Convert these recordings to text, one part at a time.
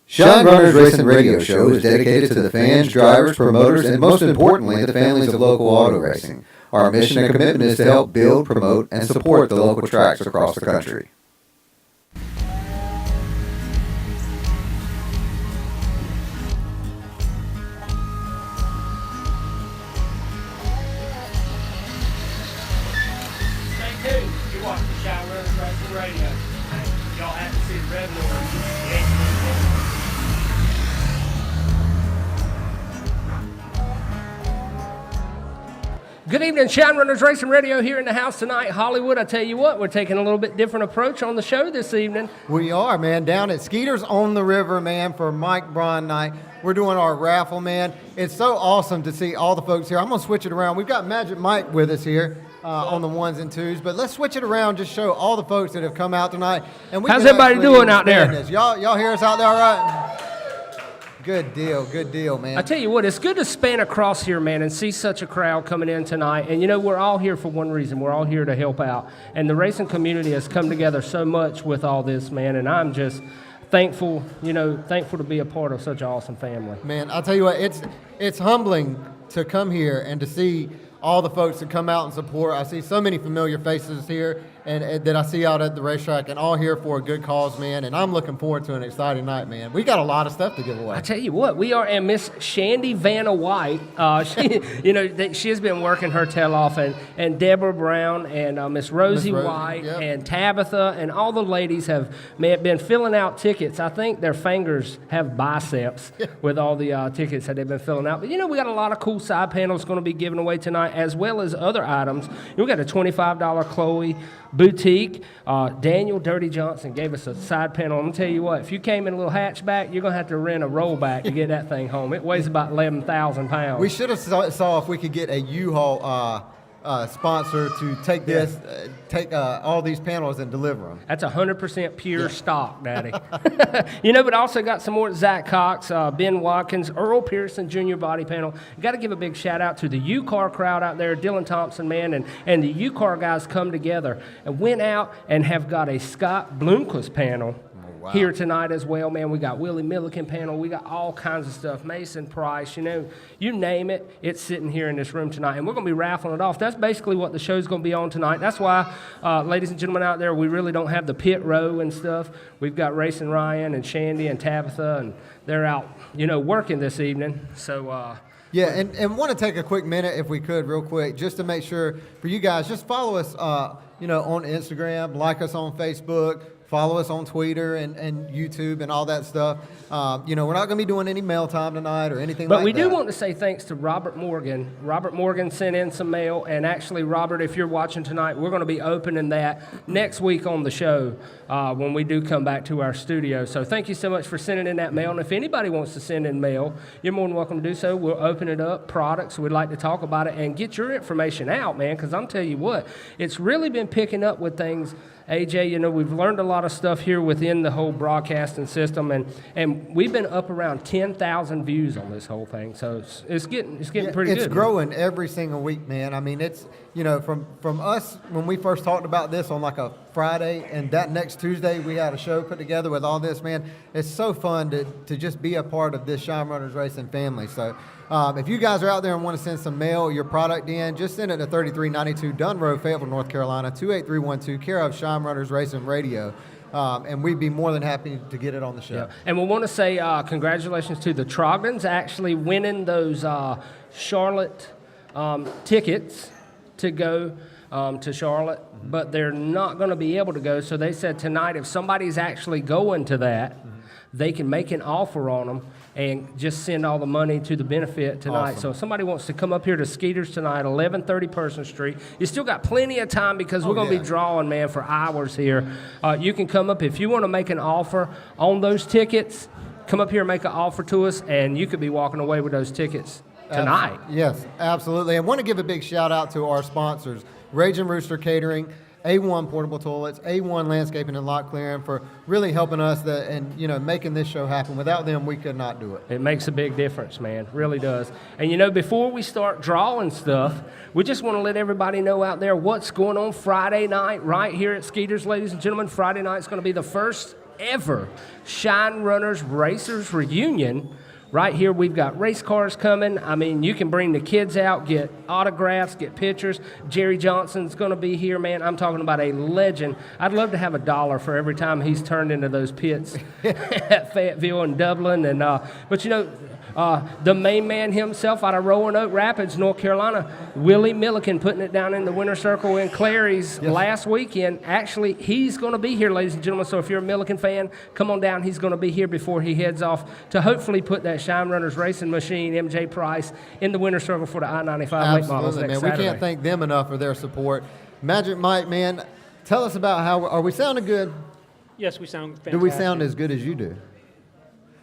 Shine Runners Racing Radio Show is dedicated to the fans, drivers, promoters, and most importantly, the families of local auto racing. Our mission and commitment is to help build, promote, and support the local tracks across the country. Stay tuned. You're watching Shine Runners Racing Radio. Y'all have to see the revenue. Good evening, Shine Runners Racing Radio here in the house tonight. Hollywood, I tell you what, we're taking a little bit different approach on the show this evening. We are, man, down at Skeeterz on the river, man, for Mike Bron night. We're doing our raffle, man. It's so awesome to see all the folks here. I'm going to switch it around. We've got Magic Mike with us here on the ones and twos, but let's switch it around, just show all the folks that have come out tonight. And how's everybody doing out there? Y'all hear us out there all right? Good deal, man. I tell you what, it's good to span across here, man, and see such a crowd coming in tonight. And, you know, we're all here for one reason. We're all here to help out. And the racing community has come together so much with all this, man, and I'm just thankful to be a part of such an awesome family. Man, I'll tell you what, it's humbling to come here and to see all the folks that come out and support. I see so many familiar faces here and that I see out at the racetrack, and all here for a good cause, man, and I'm looking forward to an exciting night, man. We got a lot of stuff to give away. I tell you what, we are, and Miss Shandy Vanna White, she has been working her tail off, and Deborah Brown, and Miss Rosie White, yep, and Tabitha, and all the ladies have been filling out tickets. I think their fingers have biceps with all the tickets that they've been filling out. But, you know, we got a lot of cool side panels going to be given away tonight, as well as other items. We got a $25 Chloe boutique. Daniel Dirty Johnson gave us a side panel. I'm going to tell you what, if you came in a little hatchback, you're going to have to rent a rollback to get that thing home. It weighs about 11,000 pounds. We should have saw if we could get a U-Haul sponsor to take all these panels and deliver them. That's 100% pure stock, Daddy. But also got some more Zach Cox, Ben Watkins, Earl Pearson Jr. body panel. Got to give a big shout out to the U-Car crowd out there, Dylan Thompson, man, and the U-Car guys come together and went out and have got a Scott Bloomquist panel. Wow. Here tonight as well, man. We got Willie Milliken panel. We got all kinds of stuff. Mason Price, you name it, it's sitting here in this room tonight. And we're going to be raffling it off. That's basically what the show's going to be on tonight. That's why, ladies and gentlemen out there, we really don't have the pit row and stuff. We've got Racing Ryan and Shandy and Tabitha, and they're out, working this evening. So, and want to take a quick minute, if we could, real quick, just to make sure for you guys, just follow us, on Instagram, like us on Facebook, follow us on Twitter and YouTube and all that stuff. We're not going to be doing any mail time tonight or anything like that. But we do want to say thanks to Robert Morgan. Robert Morgan sent in some mail, and actually, Robert, if you're watching tonight, we're going to be opening that next week on the show when we do come back to our studio. So thank you so much for sending in that mail. And if anybody wants to send in mail, you're more than welcome to do so. We'll open it up, products. We'd like to talk about it and get your information out, man, because I'm telling you what, it's really been picking up with things. AJ, we've learned a lot of stuff here within the whole broadcasting system, and we've been up around 10,000 views on this whole thing. So it's getting pretty good. It's growing every single week, man. I mean, it's, from us, when we first talked about this on like a Friday, and that next Tuesday we had a show put together with all this, man. It's so fun to just be a part of this Shine Runners Racing family. So if you guys are out there and want to send some mail, your product in, just send it to 3392 Dunn Road, Fayetteville, North Carolina, 28312, care of Shine Runners Racing Radio. And we'd be more than happy to get it on the show. Yeah. And we want to say congratulations to the Troggans actually winning those Charlotte tickets to go to Charlotte, but they're not going to be able to go. So they said tonight, if somebody's actually going to that, they can make an offer on them and just send all the money to the benefit tonight. Awesome. So if somebody wants to come up here to Skeeterz tonight, 1130 Person Street, you still got plenty of time because we're going to be drawing, man, for hours here. You can come up. If you want to make an offer on those tickets, come up here and make an offer to us, and you could be walking away with those tickets tonight. Yes, absolutely. And want to give a big shout out to our sponsors, Raging Rooster Catering, A1 Portable Toilets, A1 Landscaping and Lot Clearing, for really helping us and making this show happen. Without them, we could not do it. It makes a big difference, man. It really does. And before we start drawing stuff, we just want to let everybody know out there what's going on Friday night right here at Skeeterz, ladies and gentlemen. Friday night is going to be the first ever Shine Runners Racers Reunion. Right here, we've got race cars coming. I mean, you can bring the kids out, get autographs, get pictures. Jerry Johnson's going to be here, man. I'm talking about a legend. I'd love to have $1 for every time he's turned into those pits at Fayetteville and Dublin. And but you know, the main man himself out of Roanoke Rapids, North Carolina, Willie Milliken, putting it down in the winter circle in Clary's last weekend. Actually, he's going to be here, ladies and gentlemen. So if you're a Milliken fan, come on down. He's going to be here before he heads off to hopefully put that Shine Runners Racing Machine, MJ Price, in the winter circle for the I-95 late models next man. Saturday. We can't thank them enough for their support. Magic Mike, man, tell us about how, are we sounding good? Yes, we sound fantastic. Do we sound as good as you do?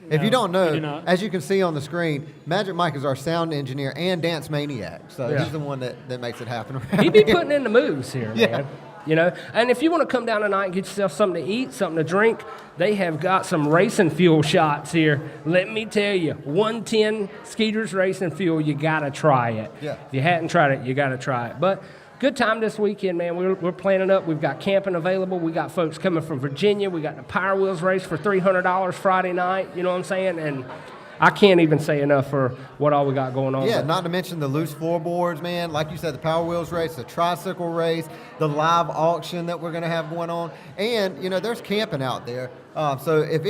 No, if you don't know, we do not. as you can see on the screen, Magic Mike is our sound engineer and dance maniac. So he's the one that makes it happen. He be putting in the moves here, Yeah. man. You know, and if you want to come down tonight and get yourself something to eat, something to drink, they have got some racing fuel shots here. Let me tell you, 110 Skeeterz racing fuel, you got to try it. Yeah. If you hadn't tried it, you got to try it. But good time this weekend, man. We're planning up. We've got camping available. We got folks coming from Virginia. We got the Power Wheels race for $300 Friday night. You know what I'm saying? And I can't even say enough for what all we got going on. Yeah, but not to mention the loose floorboards, man. Like you said, the Power Wheels race, the tricycle race, the live auction that we're going to have going on. And, you know, there's camping out there. So if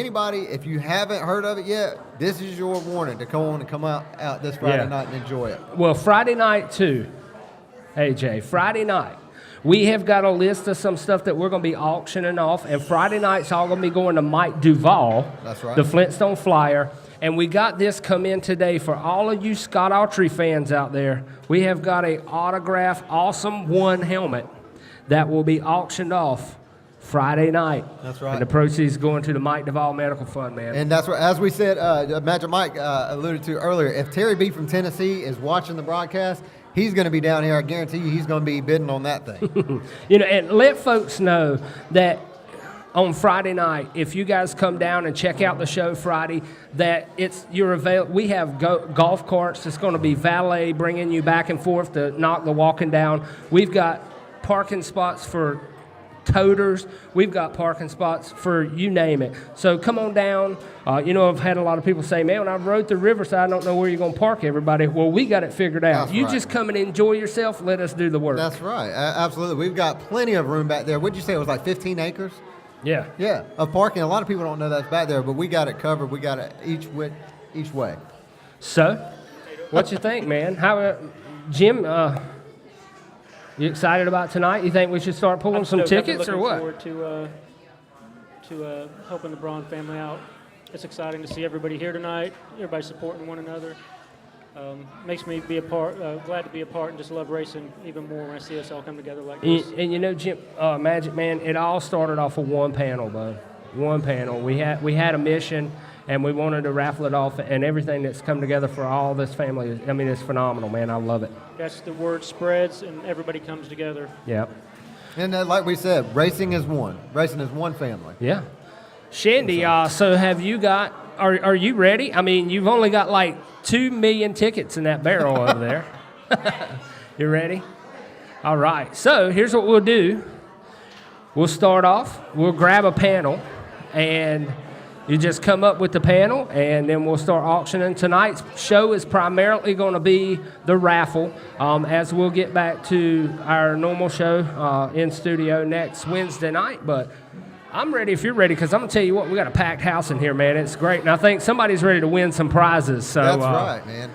you haven't heard of it yet, this is your warning to come out this Friday night and enjoy it. Well, Friday night, too, AJ, Friday night, we have got a list of some stuff that we're going to be auctioning off. And Friday night's all going to be going to Mike Duvall, That's right. the Flintstone Flyer. And we got this come in today for all of you Scott Autry fans out there. We have got a autographed Awesome One helmet that will be auctioned off Friday night. That's right. And the proceeds going to the Mike Duvall Medical Fund, man. And that's what, as we said, Magic Mike alluded to earlier, if Terry B from Tennessee is watching the broadcast, he's going to be down here. I guarantee you he's going to be bidding on that thing. You know, and let folks know that on Friday night, if you guys come down and check out the show Friday, that we have golf carts that's going to be valet bringing you back and forth to knock the walking down. We've got parking spots for toters. We've got parking spots for you name it. So come on down. You know, I've had a lot of people say, man, when I rode through Riverside, I don't know where you're going to park everybody. Well, we got it figured out. That's you right. Just come and enjoy yourself. Let us do the work. That's right. Absolutely. We've got plenty of room back there. What'd you say? It was like 15 acres? Yeah. Yeah, of parking. A lot of people don't know that's back there, but we got it covered. We got it each way. So, what you think, man? How, Jim? You excited about tonight? You think we should start pulling some tickets or what? I'm looking forward to helping the Bron family out. It's exciting to see everybody here tonight. Everybody supporting one another. Makes me be glad to be a part, and just love racing even more when I see us all come together like this. And you know, Jim, Magic Man, it all started off with one panel, bud. One panel. We had a mission, and we wanted to raffle it off, and everything that's come together for all this family. I mean, it's phenomenal, man. I love it. That's the word spreads, and everybody comes together. Yeah. And like we said, racing is one. Racing is one family. Yeah. Shandy, so have you got? Are you ready? I mean, you've only got like 2 million tickets in that barrel over there. You ready? All right. So here's what we'll do. We'll start off. We'll grab a panel, and you just come up with the panel, and then we'll start auctioning. Tonight's show is primarily going to be the raffle, as we'll get back to our normal show in studio next Wednesday night. But I'm ready if you're ready, because I'm going to tell you what, we got a packed house in here, man. It's great. And I think somebody's ready to win some prizes. So That's right, man.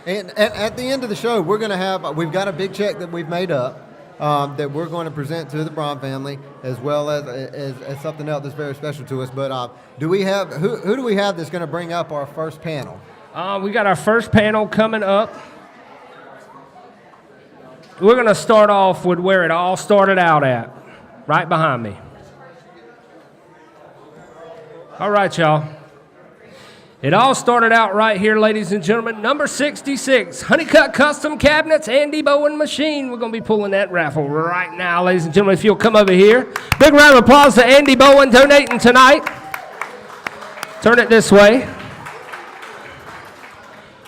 And at the end of the show, we've got a big check that we've made up that we're going to present to the Bron family, as well as something else that's very special to us. But do we have who do we have that's going to bring up our first panel? We got our first panel coming up. We're going to start off with where it all started out at, right behind me. All right, y'all. It all started out right here, ladies and gentlemen. Number 66, Honeycut Custom Cabinets, Andy Bowen Machine. We're going to be pulling that raffle right now, ladies and gentlemen, if you'll come over here. Big round of applause to Andy Bowen donating tonight. Turn it this way.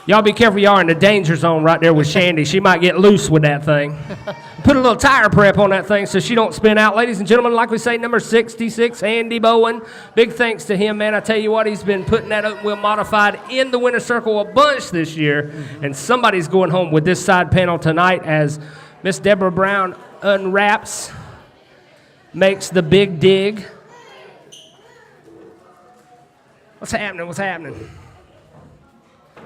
Y'all be careful, y'all are in the danger zone right there with Shandy. She might get loose with that thing. Put a little tire prep on that thing so she don't spin out. Ladies and gentlemen, like we say, number 66, Andy Bowen. Big thanks to him, man. I tell you what, he's been putting that open wheel modified in the winner's circle a bunch this year. And somebody's going home with this side panel tonight as Miss Deborah Brown unwraps, makes the big dig. What's happening? What's happening?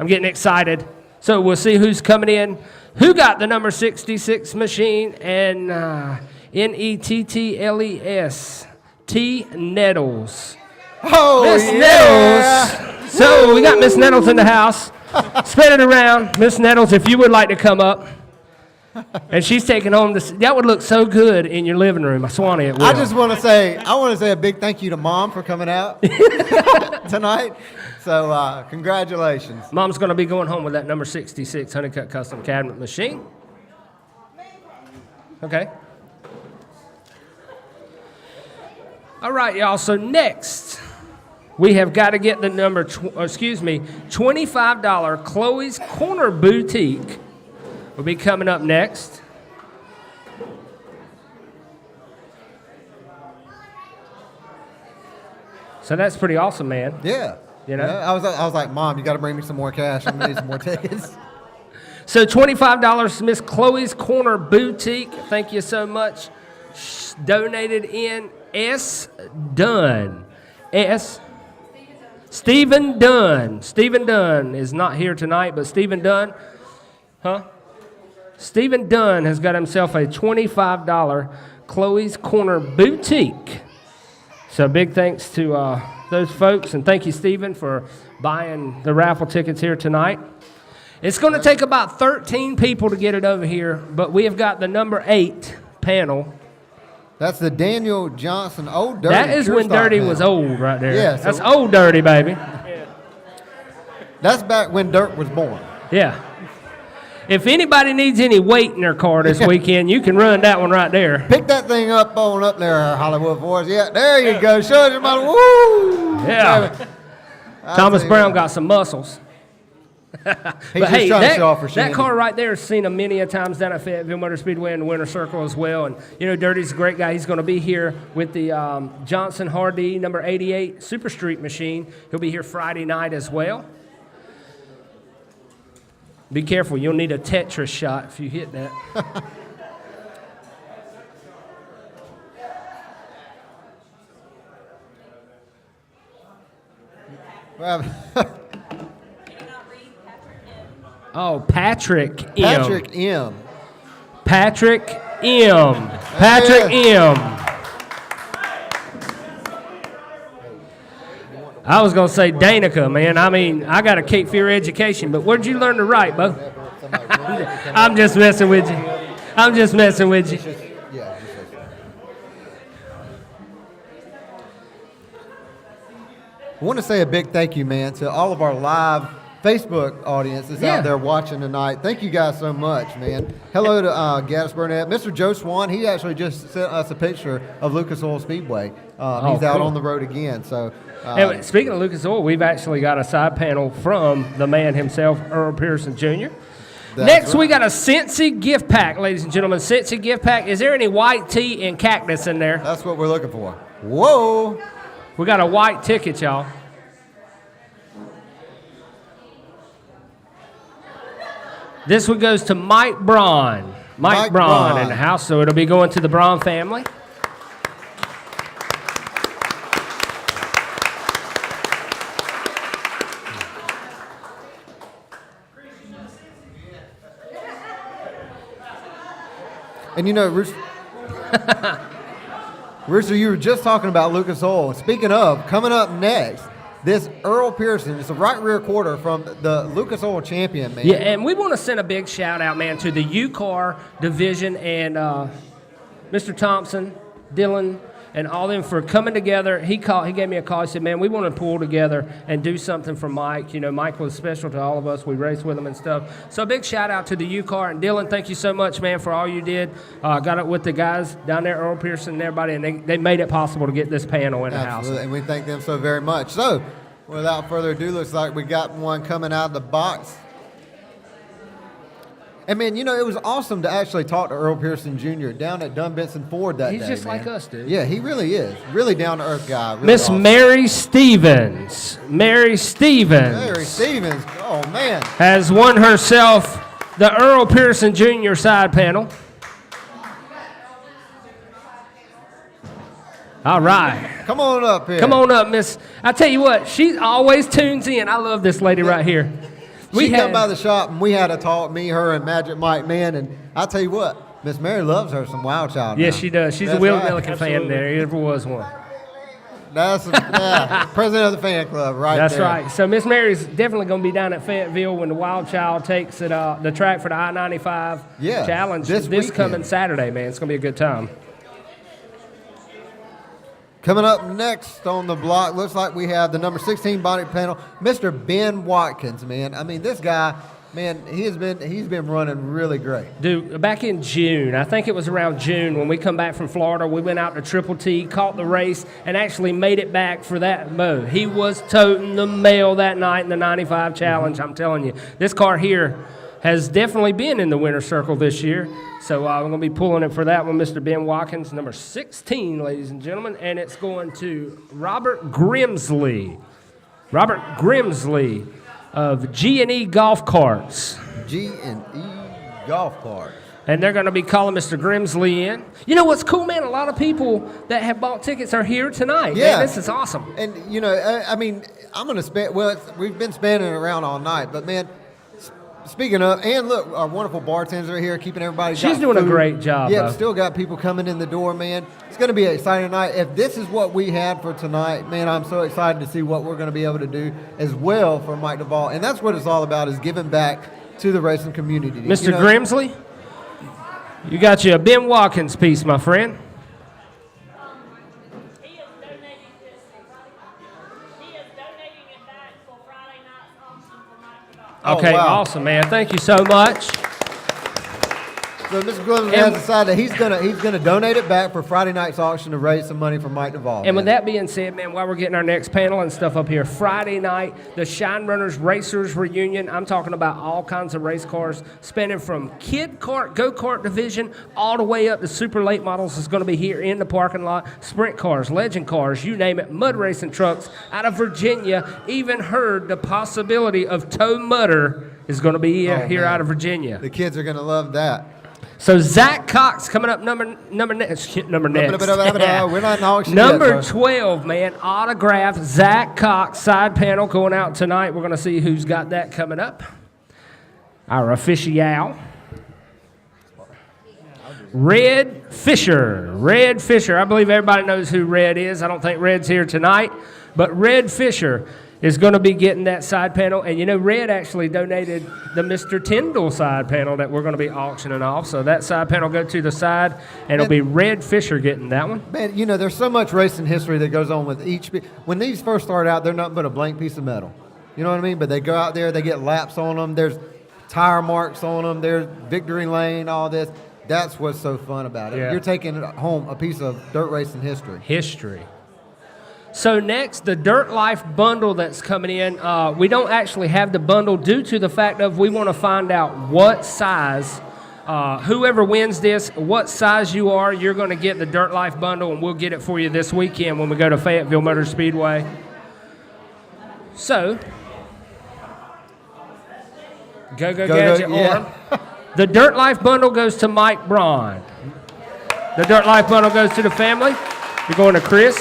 I'm getting excited. So we'll see who's coming in. Who got the number 66 machine? And Nettles. T. Nettles. Oh, Miss Nettles. So we got Miss Nettles in the house. Spin it around. Miss Nettles, if you would like to come up. And she's taking home this. That would look so good in your living room. I swan it will. I just want to say, a big thank you to Mom for coming out tonight. So congratulations. Mom's going to be going home with that number 66 Honeycut Custom Cabinet machine. Okay. All right, y'all. So next, we have got to get the number, $25 Chloe's Corner Boutique. Will be coming up next. So that's pretty awesome, man. Yeah. You know? Yeah, I was like, Mom, you got to bring me some more cash. I'm gonna need some more tickets. So $25 Miss Chloe's Corner Boutique. Thank you so much. Donated in S. Dunn. Stephen Dunn. Stephen Dunn is not here tonight, but Stephen Dunn, Stephen Dunn has got himself a $25 Chloe's Corner Boutique. So big thanks to those folks, and thank you, Stephen, for buying the raffle tickets here tonight. It's going to take about 13 people to get it over here, but we have got the number 8 panel. That's the Daniel Johnson Old Dirty. That is Pure when Stock Dirty panel. was old right there. Yeah, so that's old Dirty, baby. Yeah. That's back when Dirt was born. Yeah. If anybody needs any weight in their car this weekend, you can run that one right there. Pick that thing up there, Hollywood Boys. Yeah, there you go. Show us your model. Woo! Yeah. Thomas Brown got some muscles. He's But just hey, trying to show off for that Shandy. car right there has seen him many a times down at Fayetteville Motor Speedway in the Winter Circle as well. And, you know, Dirty's a great guy. He's going to be here with the Johnson Hardy number 88 Super Street machine. He'll be here Friday night as well. Be careful. You'll need a Tetris shot if you hit that. Oh, Patrick M. Patrick M. Patrick M. Patrick M. I was going to say Danica, man. I mean, I got a Cape Fear education, but where'd you learn to write, Bo? I'm just messing with you. I'm just messing with you. I want to say a big thank you, man, to all of our live Facebook audience that's out there watching tonight. Thank you guys so much, man. Hello to Gaddis Burnett. Mr. Joe Swan, he actually just sent us a picture of Lucas Oil Speedway. He's out cool. on the road again. So, And speaking of Lucas Oil, we've actually got a side panel from the man himself, Earl Pearson Jr. Next, we got a Cincy gift pack, ladies and gentlemen. Cincy gift pack. Is there any white tea and cactus in there? That's what we're looking for. Whoa. We got a white ticket, y'all. This one goes to Mike Bron. Mike Bron in the house, so it'll be going to the Bron family. And you know, Rooster, you were just talking about Lucas Oil. Speaking of, coming up next, this Earl Pearson is a right rear quarter from the Lucas Oil champion, man. Yeah, and we want to send a big shout out, man, to the U-Car division and Mr. Thompson, Dylan, and all them for coming together. He gave me a call. He said, man, we want to pull together and do something for Mike. You know, Mike was special to all of us. We raced with him and stuff. So a big shout out to the U-Car. And Dylan, thank you so much, man, for all you did. Got it with the guys down there, Earl Pearson and everybody, and they made it possible to get this panel in the house. Absolutely, and we thank them so very much. So, without further ado, looks like we got one coming out of the box. And, man, it was awesome to actually talk to Earl Pearson Jr. down at Dunn Benson Ford that day. He's just man. like us, dude. Yeah, he really is. Really down-to-earth guy. Really Miss awesome. Mary Stevens. Mary Stevens. Mary Stevens. Oh, man. Has won herself the Earl Pearson Jr. side panel. All right. Come on up here. Come on up, Miss. I tell you what, she always tunes in. I love this lady right here. She come by the shop, and we had a talk, me, her, and Magic Mike, man, and I tell you what, Miss Mary loves her some Wild Child. Yes, now. she does. She's That's a Will right. Milliken fan there. There ever was one. That's president of the fan club right That's there. right. So Miss Mary's definitely going to be down at Fayetteville when the Wild Child takes it, the track for the I-95 challenge this coming Saturday, man. It's going to be a good time. Coming up next on the block, looks like we have the number 16 body panel, Mr. Ben Watkins, man. I mean, this guy, man, he's been running really great. Dude, back in June, I think it was around June when we come back from Florida, we went out to Triple T, caught the race, and actually made it back for that mode. He was toting the mail that night in the 95 challenge, I'm telling you. This car here has definitely been in the winner's circle this year. So I'm going to be pulling it for that one, Mr. Ben Watkins, number 16, ladies and gentlemen. And it's going to Robert Grimsley. Robert Grimsley of G&E Golf Carts. G&E Golf Carts. And they're going to be calling Mr. Grimsley in. You know what's cool, man? A lot of people that have bought tickets are here tonight. Yeah. Man, this is awesome. And, I mean, I'm going to spend, we've been spanning it around all night, but, man, speaking of, and look, our wonderful bartenders are here keeping everybody. She's doing a great job. Yeah, though. still got people coming in the door, man. It's going to be an exciting night. If this is what we had for tonight, man, I'm so excited to see what we're going to be able to do as well for Mike Duvall. And that's what it's all about, is giving back to the racing community. Mr. Grimsley, you got you a Ben Watkins piece, my friend. Okay, awesome, man. Thank you so much. So Mr. Grimsley has decided that he's gonna donate it back for Friday night's auction to raise some money for Mike Duvall. And with that being said, man, while we're getting our next panel and stuff up here, Friday night, the Shine Runners Racers Reunion. I'm talking about all kinds of race cars, spanning from kid kart, go-kart division, all the way up to super late models is going to be here in the parking lot. Sprint cars, legend cars, you name it, mud racing trucks out of Virginia. Even heard the possibility of Tow Mudder is going to be here out of Virginia. The kids are gonna love that. So Zach Cox coming up number next. We're not in auction Number yet, 12, man, autographed Zach Cox side panel going out tonight. We're going to see who's got that coming up. Our official. Red Fisher. Red Fisher. I believe everybody knows who Red is. I don't think Red's here tonight, but Red Fisher is going to be getting that side panel. And, you know, Red actually donated the Mr. Tyndall side panel that we're going to be auctioning off. So that side panel will go to the side, and it'll be Red Fisher getting that one. Man, you know, there's so much racing history that goes on with each. When these first start out, they're nothing but a blank piece of metal. You know what I mean? But they go out there, they get laps on them. There's tire marks on them. There's victory lane, all this. That's what's so fun about it. Yeah. You're taking home a piece of dirt racing history. So next, the Dirt Life bundle that's coming in. We don't actually have the bundle due to the fact of we want to find out what size, whoever wins this, what size you are, you're going to get the Dirt Life bundle, and we'll get it for you this weekend when we go to Fayetteville Motor Speedway. So, go Gadget yeah. arm. The Dirt Life bundle goes to Mike Bron. The Dirt Life bundle goes to the family. You're going to Chris.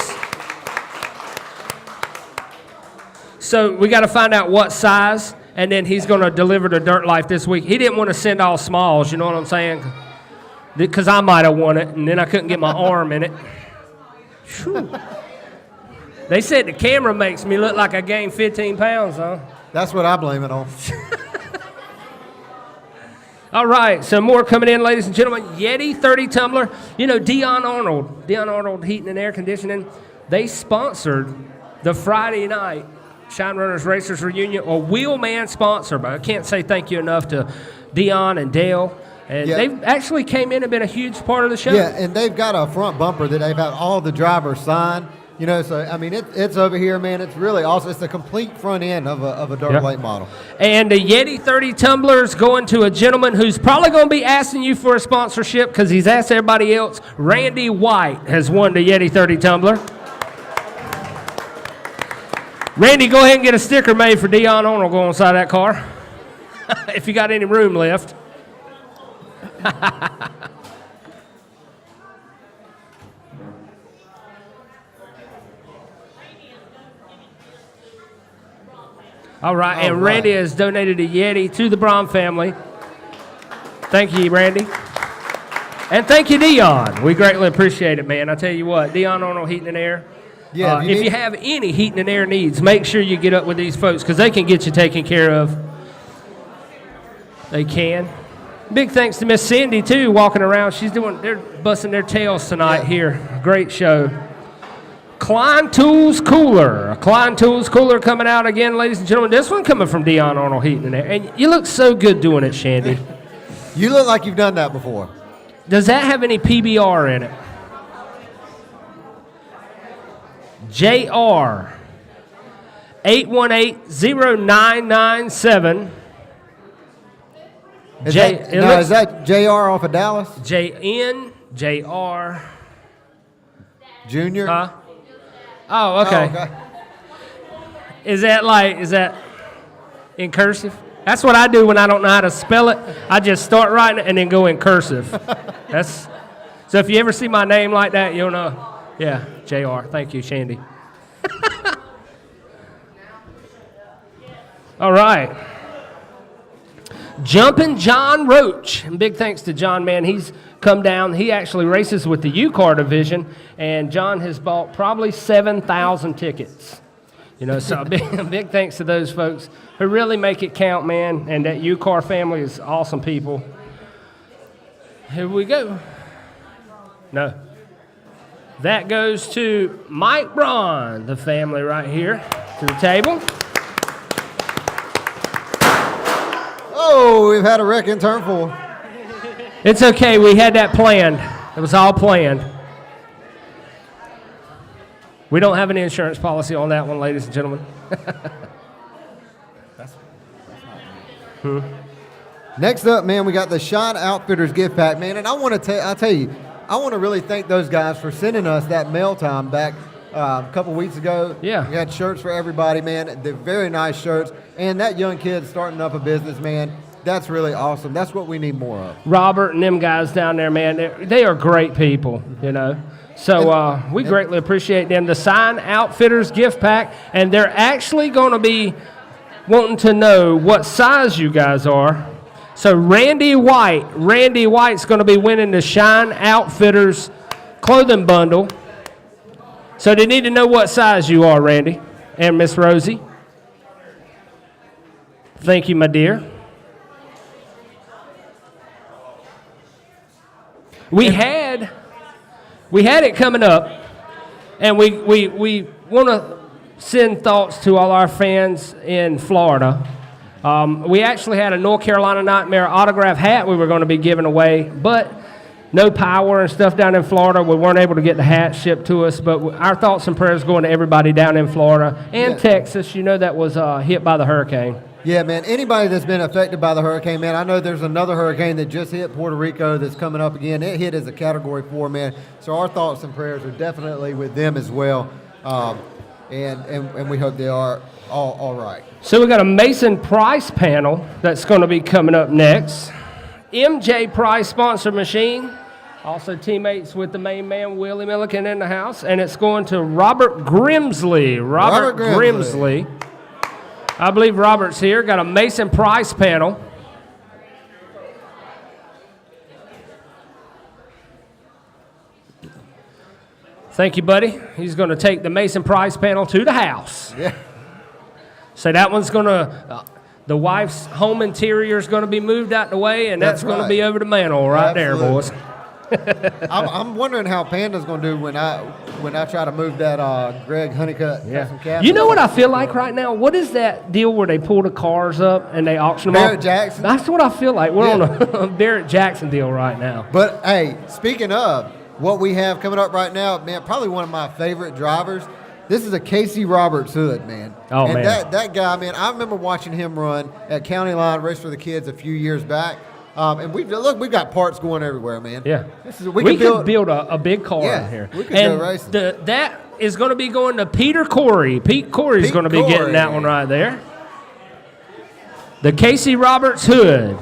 So we got to find out what size, and then he's going to deliver the Dirt Life this week. He didn't want to send all smalls, you know what I'm saying? Because I might have won it, and then I couldn't get my arm in it. Whew. They said the camera makes me look like I gained 15 pounds, huh? That's what I blame it on. All right, so more coming in, ladies and gentlemen. Yeti 30 tumbler. You know, Dion Arnold Heating and Air Conditioning, they sponsored the Friday night Shine Runners Racers Reunion, a Wheelman sponsor. But I can't say thank you enough to Dion and Dale. And they actually came in and been a huge part of the show. Yeah, and they've got a front bumper that they've had all the drivers sign. You know, so I mean, it's over here, man. It's really awesome. It's the complete front end of a dirt Yep. late model. And the Yeti 30 tumblers going to a gentleman who's probably going to be asking you for a sponsorship because he's asked everybody else. Randy White has won the Yeti 30 tumbler. Randy, go ahead and get a sticker made for Dion Arnold going inside that car. If you got any room left. All right, and Randy has donated a Yeti to the Bron family. Thank you, Randy. And thank you, Dion. We greatly appreciate it, man. I tell you what, Dion Arnold Heating and Air. Yeah, If you have any heating and air needs, make sure you get up with these folks because they can get you taken care of. They can. Big thanks to Miss Cindy, too, walking around. They're busting their tails tonight here. Great show. Klein Tools Cooler. A Klein Tools Cooler coming out again, ladies and gentlemen. This one coming from Dion Arnold Heating and Air. And you look so good doing it, Shandy. You look like you've done that before. Does that have any PBR in it? JR 818-0997. Is that JR off of Dallas? JR. Junior? Huh? Oh, okay. Oh, okay. Is that in cursive? That's what I do when I don't know how to spell it. I just start writing it and then go in cursive. So if you ever see my name like that, you'll know. Yeah, JR. Thank you, Shandy. All right. Jumpin' John Roach. And big thanks to John, man. He's come down. He actually races with the U-Car division, and John has bought probably 7,000 tickets. You know, so big thanks to those folks who really make it count, man. And that U-Car family is awesome people. Here we go. No. That goes to Mike Bron, the family right here, to the table. Oh, we've had a wreck in turn 4. It's okay. We had that planned. It was all planned. We don't have an insurance policy on that one, ladies and gentlemen. Next up, man, we got the Shine Outfitters gift pack, man. And I want to really thank those guys for sending us that mail time back a couple weeks ago. Yeah. We had shirts for everybody, man. They're very nice shirts. And that young kid starting up a business, man, that's really awesome. That's what we need more of. Robert and them guys down there, man, they are great people, you know. So we greatly appreciate them. The Sign Outfitters gift pack, and they're actually going to be wanting to know what size you guys are. So Randy White's going to be winning the Shine Outfitters clothing bundle. So they need to know what size you are, Randy and Miss Rosie. Thank you, my dear. We had it coming up, and we want to send thoughts to all our fans in Florida. We actually had a North Carolina Nightmare autograph hat we were going to be giving away, but no power and stuff down in Florida. We weren't able to get the hat shipped to us, but our thoughts and prayers going to everybody down in Florida and Texas. You know that was hit by the hurricane. Yeah, man, anybody that's been affected by the hurricane, man, I know there's another hurricane that just hit Puerto Rico that's coming up again. It hit as a Category 4, man. So our thoughts and prayers are definitely with them as well. And we hope they are all right. So we got a Mason Price panel that's going to be coming up next. MJ Price sponsor machine. Also teammates with the main man, Willie Milliken, in the house. And it's going to Robert Grimsley. Robert Grimsley. I believe Robert's here. Got a Mason Price panel. Thank you, buddy. He's going to take the Mason Price panel to the house. Yeah. So that one's going to, the wife's home interior is going to be moved out the way, and that's going to be over the mantle right there, boys. I'm wondering how Panda's going to do when I try to move that Greg Honeycutt. Yeah. You know what I feel like right now? What is that deal where they pull the cars up and they auction them off? Barrett Jackson? That's what I feel like. We're on a Barrett Jackson deal right now. But, hey, speaking of, what we have coming up right now, man, probably one of my favorite drivers. This is a Casey Roberts Hood, man. Oh, and man. that guy, man, I remember watching him run at County Line Race for the Kids a few years back. And we've got parts going everywhere, man. Yeah. We could build a big car in here. We could and go racing. That is going to be going to Peter Corey. Pete Corey's going to be getting that one right there. The Casey Roberts Hood.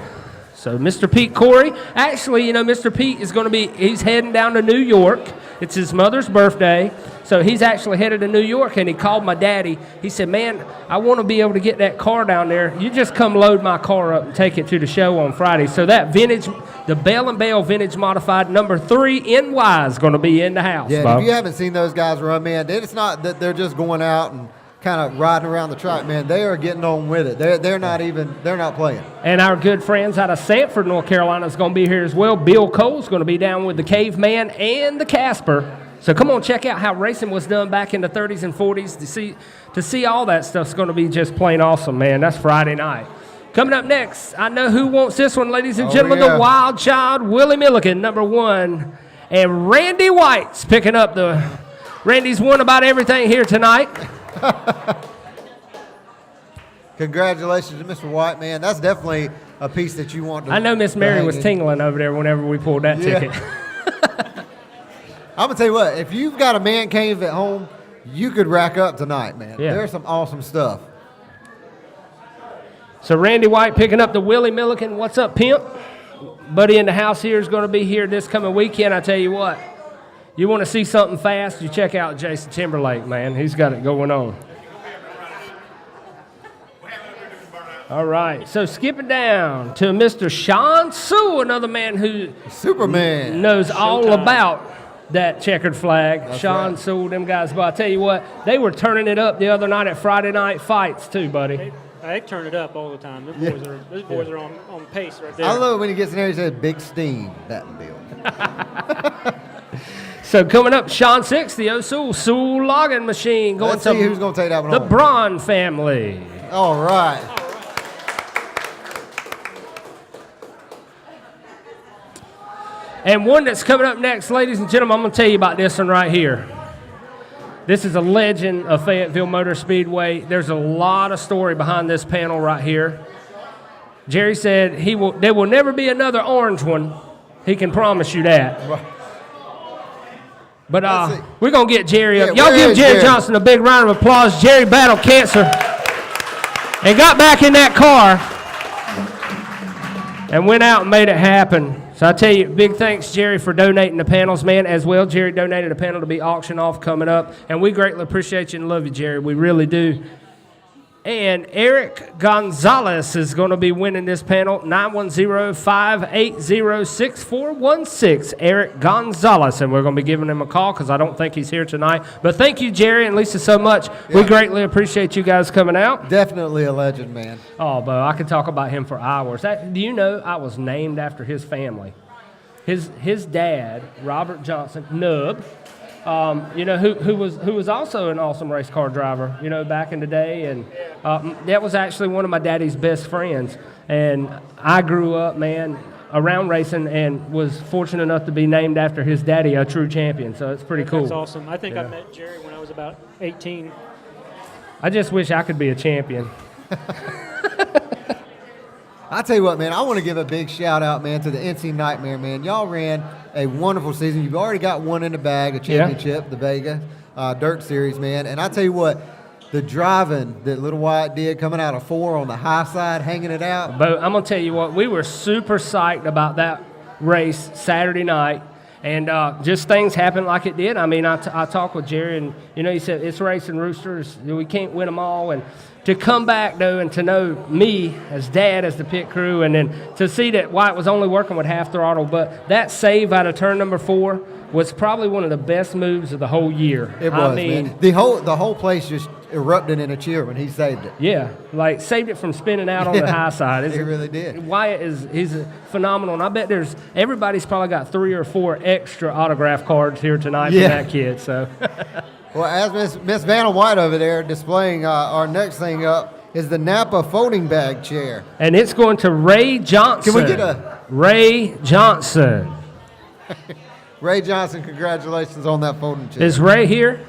So Mr. Pete Corey, actually, Mr. Pete is going to he's heading down to New York. It's his mother's birthday. So he's actually headed to New York, and he called my daddy. He said, man, I want to be able to get that car down there. You just come load my car up and take it to the show on Friday. So that vintage, the Bell & Bell Vintage Modified number 3 NY is going to be in the house. Yeah, Bob. if you haven't seen those guys run, man, it's not that they're just going out and kind of riding around the track, man. They are getting on with it. They're not playing. And our good friends out of Sanford, North Carolina is going to be here as well. Bill Cole's going to be down with the Caveman and the Casper. So come on, check out how racing was done back in the 30s and 40s. To see all that stuff's going to be just plain awesome, man. That's Friday night. Coming up next, I know who wants this one, ladies and gentlemen. Yeah. The Wild Child, Willie Milliken, number 1. And Randy White's picking up Randy's won about everything here tonight. Congratulations to Mr. White, man. That's definitely a piece that you want to. I know Miss Mary was tingling over there whenever we pulled that ticket. I'm going to tell you what, if you've got a man cave at home, you could rack up tonight, man. Yeah. There's some awesome stuff. So Randy White picking up the Willie Milliken. What's up, pimp? Buddy in the house here is going to be here this coming weekend. I tell you what, you want to see something fast, you check out Jason Timberlake, man. He's got it going on. All right, so skipping down to Mr. Sean Sewell, another man who Superman knows all Showtime. about that checkered flag. That's Sean right. Sewell, them guys. But I tell you what, they were turning it up the other night at Friday night fights too, buddy. They turn it up all the time. Those boys are on pace right there. I love it when he gets in there, he says, big steam, Battenville. So coming up, Sean Six, the Sewell logging machine, going Let's see to who's going to take that one the home. Bron family. All right. And one that's coming up next, ladies and gentlemen, I'm going to tell you about this one right here. This is a legend of Fayetteville Motor Speedway. There's a lot of story behind this panel right here. Jerry said there will never be another orange one. He can promise you that. But we're going to get Jerry up. Y'all give Jerry Johnson a big round of applause. Jerry battled cancer and got back in that car and went out and made it happen. So I tell you, big thanks, Jerry, for donating the panels, man, as well. Jerry donated a panel to be auctioned off coming up, and we greatly appreciate you and love you, Jerry. We really do. And Eric Gonzalez is going to be winning this panel, 910-580-6416. Eric Gonzalez, and we're going to be giving him a call because I don't think he's here tonight. But thank you, Jerry and Lisa, so much. Yeah. We greatly appreciate you guys coming out. Definitely a legend, man. Oh, Bo, I could talk about him for hours. Do you know I was named after his family? His dad, Robert Johnson, Nub, who was also an awesome race car driver, back in the day. And that was actually one of my daddy's best friends. And I grew up, man, around racing and was fortunate enough to be named after his daddy, a true champion. So it's pretty cool. That's awesome. I think I met Jerry when I was about 18. I just wish I could be a champion. I tell you what, man, I want to give a big shout out, man, to the NC Nightmare, man. Y'all ran a wonderful season. You've already got one in the bag, a championship, the Vega Dirt Series, man. And I tell you what, the driving that Little White did coming out of 4 on the high side, hanging it out. But I'm going to tell you what, we were super psyched about that race Saturday night. And just things happened like it did. I mean, I talked with Jerry, and, he said, it's racing roosters. We can't win them all. And to come back, though, and to know me as dad, as the pit crew, and then to see that White was only working with half throttle, but that save out of turn number 4 was probably one of the best moves of the whole year. It was, man. The whole place just erupted in a cheer when he saved it. Yeah, like saved it from spinning out on the high side. He really did. Wyatt he's phenomenal, and I bet everybody's probably got 3 or 4 extra autograph cards here tonight for that kid. So. Well, as Miss Vanna White over there displaying our next thing up is the Napa folding bag chair. And it's going to Ray Johnson. Can we get a... Ray Johnson. Ray Johnson, congratulations on that folding chair. Is Ray here?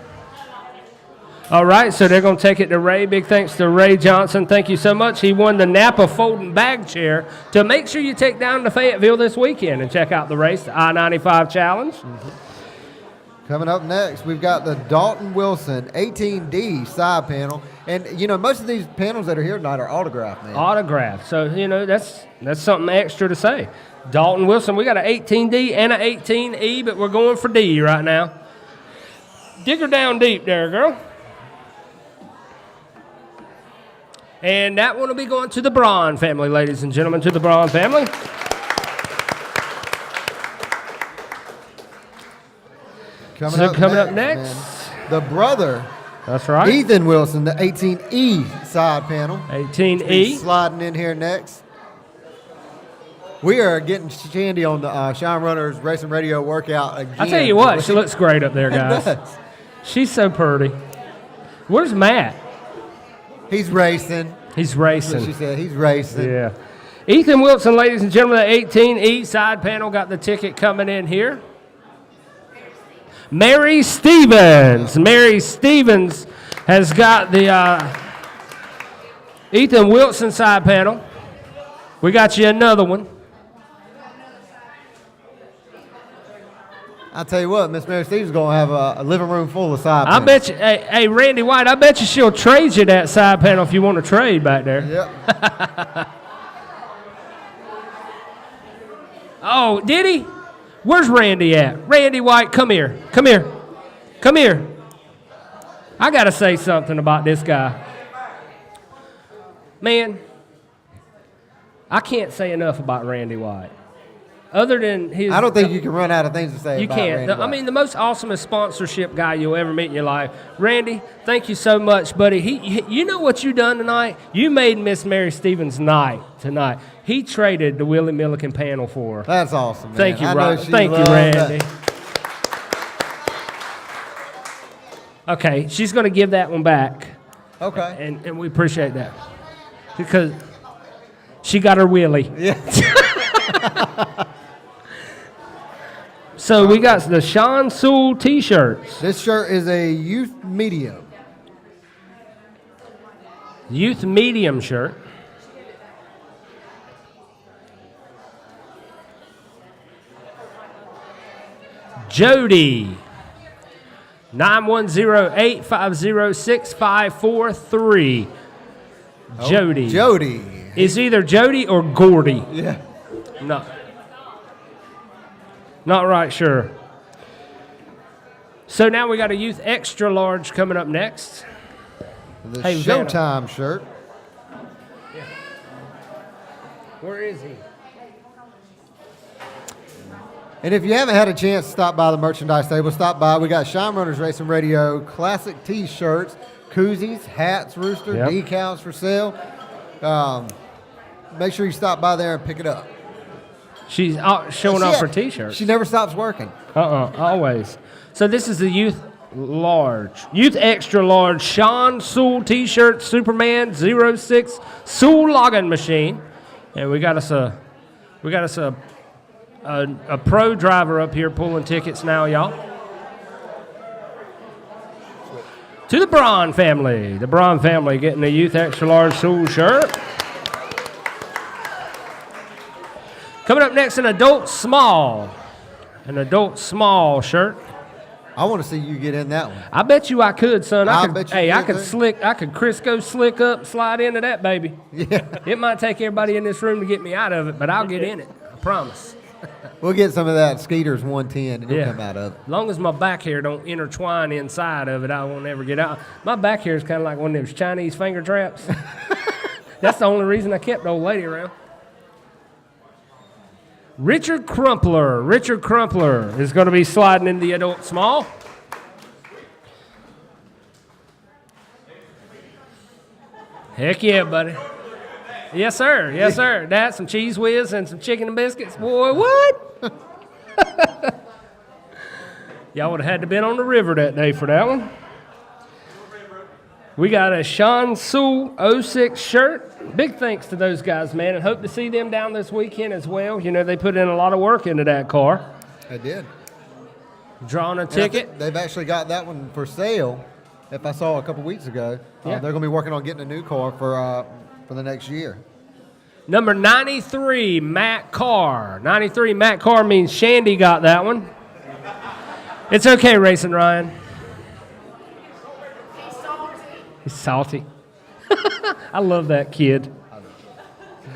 All right, so they're going to take it to Ray. Big thanks to Ray Johnson. Thank you so much. He won the Napa folding bag chair. To make sure you take down to Fayetteville this weekend and check out the race, the I-95 Challenge. Coming up next, we've got the Dalton Wilson 18D side panel. And, you know, most of these panels that are here tonight are autographed, man. Autographed. So, you know, that's something extra to say. Dalton Wilson, we got an 18D and an 18E, but we're going for D right now. Dig her down deep there, girl. And that one will be going to the Bron family, ladies and gentlemen, to the Bron family. Coming up next, man, the brother, that's right, Ethan Wilson, the 18E side panel. 18E. He's sliding in here next. We are getting Shandy on the Shine Runners Racing Radio workout again. I tell you what, she looks great up there, guys. She's so pretty. Where's Matt? He's racing. He's racing. She said he's racing. Yeah. Ethan Wilson, ladies and gentlemen, the 18E side panel got the ticket coming in here. Mary Stevens. Mary Stevens has got the Ethan Wilson side panel. We got you another one. I'll tell you what, Miss Mary Stevens is going to have a living room full of side I panels. bet you, hey, Randy White, I bet you she'll trade you that side panel if you want to trade back there. Yep. Oh, did he? Where's Randy at? Randy White, come here. Come here. Come here. I got to say something about this guy. Man, I can't say enough about Randy White. Other than his... I don't think you can run out of things to say you about can't. Randy White. I mean, the most awesomest sponsorship guy you'll ever meet in your life. Randy, thank you so much, buddy. You know what you done tonight? You made Miss Mary Stevens' night tonight. He traded the Willie Milliken panel for her. That's awesome, man. Thank you, I know Ryan. she Thank you, loved Randy. that. Okay, she's going to give that one back. Okay. And we appreciate that. Because she got her Willie. Yeah. So we got the Sean Sewell T-shirts. This shirt is a youth medium. Youth medium shirt. Jody. 910-850-6543. Jody. Jody. It's either Jody or Gordy. Yeah. No. Not right sure. So now we got a youth extra large coming up next. The Hey, Vanna. Showtime shirt. Yeah. Where is he? And if you haven't had a chance to stop by the merchandise table, stop by. We got Shine Runners Racing Radio classic T-shirts, koozies, hats, rooster, Yep. decals for sale. Make sure you stop by there and pick it up. She's showing off her T-shirts. She never stops working. Always. So this is the youth extra large Sean Sewell T-shirt, Superman 06 Sewell logging machine, and we got us a pro driver up here pulling tickets now, y'all. To the Bron family getting a youth extra large Sewell shirt. Coming up next, an adult small shirt. I want to see you get in that one. I bet you I could, son. I could too. I could Crisco slick up, slide into that baby. Yeah. It might take everybody in this room to get me out of it, but I'll get in it. I promise. We'll get some of that Skeeterz 110 and it'll come out of it. As long as my back hair don't intertwine inside of it, I won't ever get out. My back hair is kind of like one of those Chinese finger traps. That's the only reason I kept the old lady around. Richard Crumpler is going to be sliding in the adult small. Heck yeah, buddy. Yes, sir. Yes, sir. That's some cheese whiz and some chicken and biscuits. Boy, what? Y'all would have had to been on the river that day for that one. We got a Sean Sewell 06 shirt. Big thanks to those guys, man, and hope to see them down this weekend as well. You know, they put in a lot of work into that car. I did. Drawing a And I think ticket. they've actually got that one for sale. If I saw a couple weeks ago, Yeah. they're going to be working on getting a new car for the next year. Number 93, Matt Carr. 93, Matt Carr means Shandy got that one. It's okay, Racing Ryan. He's salty. I love that kid.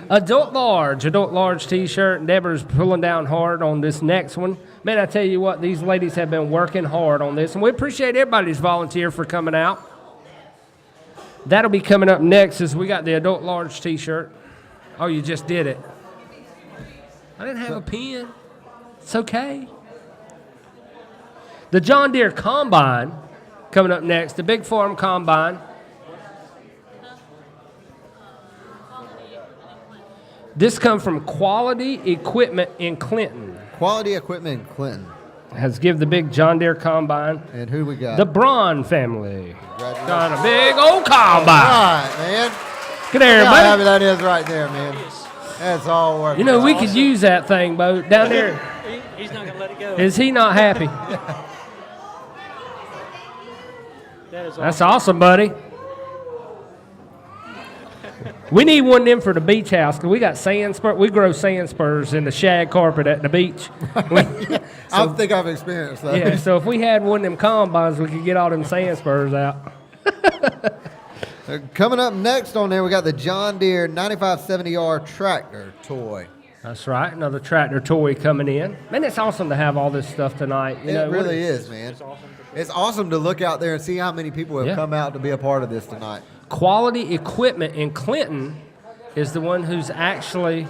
Adult large T-shirt. And Deborah's pulling down hard on this next one. Man, I tell you what, these ladies have been working hard on this, and we appreciate everybody's volunteer for coming out. That'll be coming up next as we got the adult large T-shirt. Oh, you just did it. I didn't have a pen. It's okay. The John Deere Combine coming up next, the Big Farm Combine. This comes from Quality Equipment in Clinton. Quality Equipment in Clinton. Has give the big John Deere Combine. And who we got? The Bron family. Congratulations. Got a big old combine. All right, man. Good there, Look how happy everybody. that is right there, man. That's all working. You know, we could use that thing, Bo. Down there. He's not going to let it go. Is he not happy? That is That's awesome, buddy. We need one of them for the beach house because we got sand spurs. We grow sand spurs in the shag carpet at the beach. I think I've experienced that. Yeah, so if we had one of them combines, we could get all them sand spurs out. Coming up next on there, we got the John Deere 9570R tractor toy. That's right, another tractor toy coming in. Man, it's awesome to have all this stuff tonight. You know, It really is, man. It's awesome to look out there and see how many people have Yeah. come out to be a part of this tonight. Quality Equipment in Clinton is the one who's actually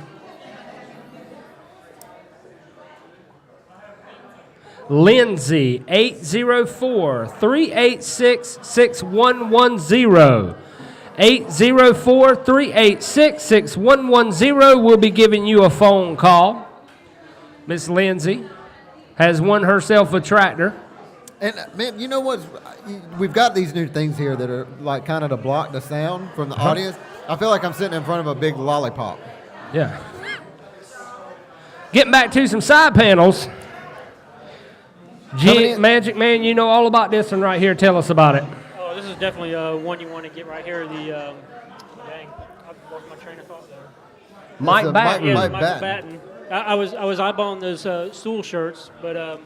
Lindsay 804-386-6110. 804-386-6110 will be giving you a phone call. Miss Lindsay has won herself a tractor. And man, you know what? We've got these new things here that are like kind of to block the sound from the audience. I feel like I'm sitting in front of a big lollipop. Yeah. Getting back to some side panels. Magic Man, you know all about this one right here. Tell us about it. Oh, this is definitely one you want to get right here. Dang, I've lost my train of thought there. Mike Batten. Yeah, Mike Michael Batten. Batten. I was eyeballing those stool shirts, but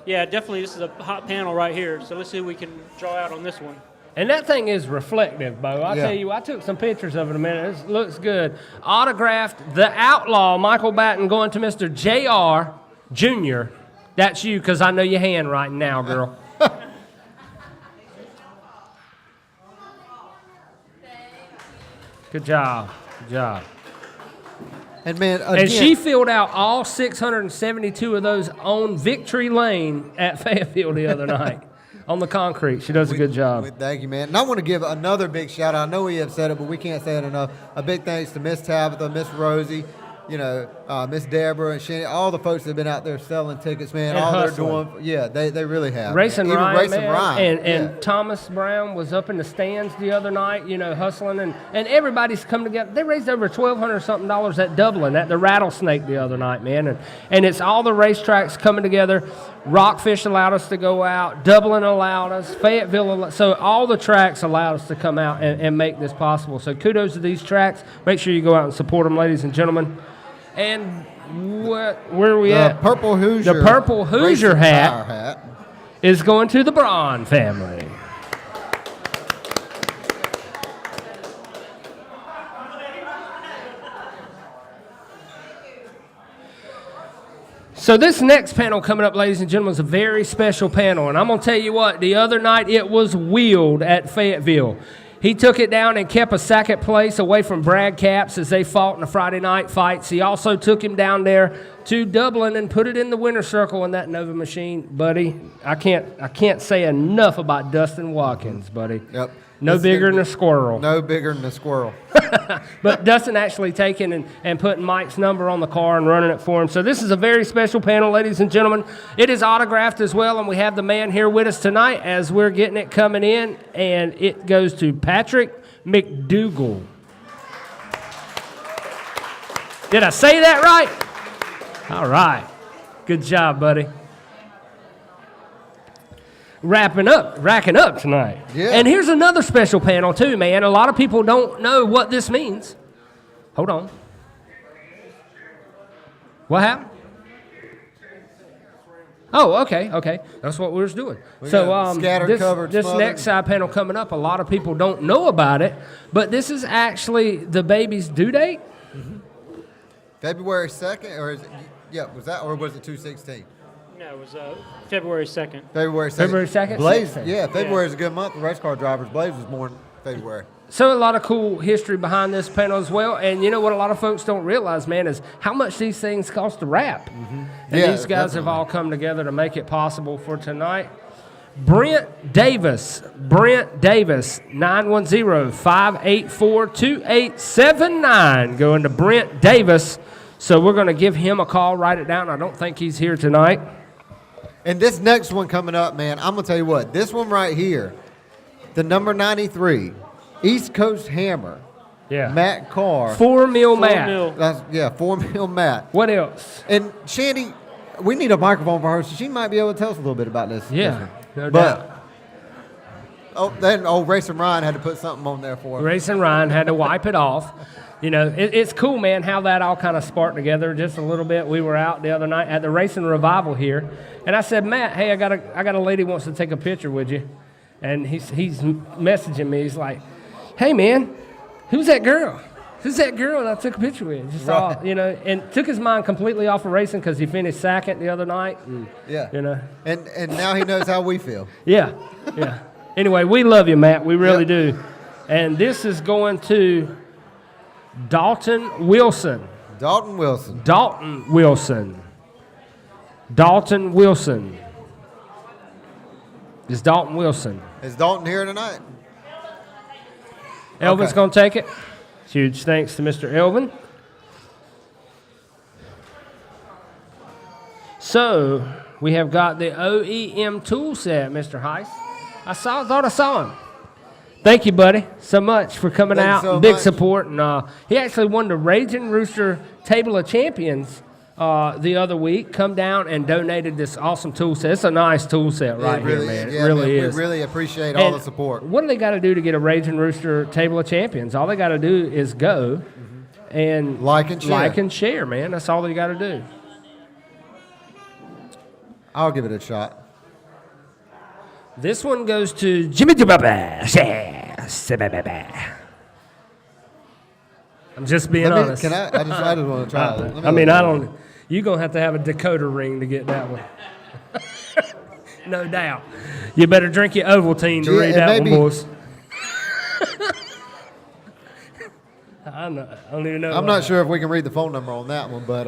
yeah, definitely this is a hot panel right here. So let's see if we can draw out on this one. And that thing is reflective, Bo. I tell you, I took some pictures of it a minute. It looks good. Autographed, the Outlaw, Michael Batten, going to Mr. J.R. Jr. That's you, because I know your hand right now, girl. Good job. Good job. And man, again, And she filled out all 672 of those on Victory Lane at Fayetteville the other night on the concrete. She does a good job. Thank you, man. And I want to give another big shout out. I know we have said it, but we can't say it enough. A big thanks to Miss Tabitha, Miss Rosie, Miss Deborah and Shanny, all the folks that have been out there selling tickets, man. And all hustling. they're doing, they really have. Racing Even Ryan, Racing man. Ryan. And Thomas Brown was up in the stands the other night, hustling, and everybody's come together. They raised over $1,200-something at Dublin at the Rattlesnake the other night, man. And it's all the racetracks coming together. Rockfish allowed us to go out. Dublin allowed us. Fayetteville so all the tracks allowed us to come out and make this possible. So kudos to these tracks. Make sure you go out and support them, ladies and gentlemen. And where are we at? Purple Hoosier. The purple Hoosier Racing hat Tire hat. is going to the Bron family. So this next panel coming up, ladies and gentlemen, is a very special panel. And I'm going to tell you what, the other night it was wheeled at Fayetteville. He took it down and kept a second place away from Brad Capps as they fought in the Friday night fights. He also took him down there to Dublin and put it in the winner's circle in that Nova machine, buddy. I can't say enough about Dustin Watkins, buddy. Yep. No bigger than a squirrel. No bigger than a squirrel. But Dustin actually taking and putting Mike's number on the car and running it for him. So this is a very special panel, ladies and gentlemen. It is autographed as well, and we have the man here with us tonight as we're getting it coming in, and it goes to Patrick McDougal. Did I say that right? All right. Good job, buddy. racking up tonight. Yeah. And here's another special panel too, man. A lot of people don't know what this means. Hold on. What happened? Oh, okay. That's what we was doing. Scattered, covered, this smothered. next side panel coming up, a lot of people don't know about it, but this is actually the baby's due date. February 2nd, or is it, was that, or was it 2/16? No, it was February 2nd. February 2nd. February 2nd? Blaze, 2nd. yeah, February is a good month for race car drivers. Blaze was born February. So a lot of cool history behind this panel as well. And you know what a lot of folks don't realize, man, is how much these things cost to wrap. And Yeah, these guys have definitely. all come together to make it possible for tonight. Brent Davis, 910-584-2879. Going to Brent Davis. So we're going to give him a call, write it down. I don't think he's here tonight. And this next one coming up, man, I'm going to tell you what, this one right here, the number 93, East Coast Hammer, Yeah. Matt Carr. 4 mil 4 Matt. mil. That's, 4 mil Matt. What else? And Shandy, we need a microphone for her, so she might be able to tell us a little bit about this. Yeah, no But, doubt. then old Racing Ryan had to put something on there for her. Racing Ryan had to wipe it off. You know, it's cool, man, how that all kind of sparked together just a little bit. We were out the other night at the Racing Revival here, and I said, Matt, hey, I got a lady who wants to take a picture with you. And he's messaging me. He's like, hey, man, who's that girl? Who's that girl that I took a picture with? Just all, you know, and took his mind completely off of racing because he finished second the other night. And, Yeah. you know. And now he knows how we feel. Yeah. Anyway, we love you, Matt. We really Yep. do. And this is going to Dalton Wilson. Dalton Wilson. Is Dalton Wilson. Is Dalton here tonight? Elvin's Okay. going to take it. Huge thanks to Mr. Elvin. So, we have got the OEM tool set, Mr. Heiss. Thought I saw him. Thank you, buddy, so much for coming Thank you out. so Big much. support. And he actually won the Raging Rooster Table of Champions the other week. Come down and donated this awesome tool set. It's a nice tool set right here, man. Yeah, It really is. We really appreciate all And the support. What do they got to do to get a Raging Rooster Table of Champions? All they got to do is go and Like and share. Like and share, man. That's all they got to do. I'll give it a shot. This one goes to Jimmy Dubaba. I'm just being honest. Can I just want to try it. You're going to have a decoder ring to get that one. No doubt. You better drink your Ovaltine to Yeah, read and that maybe- one, boys. I don't even know. I'm not sure if we can read the phone number on that one, but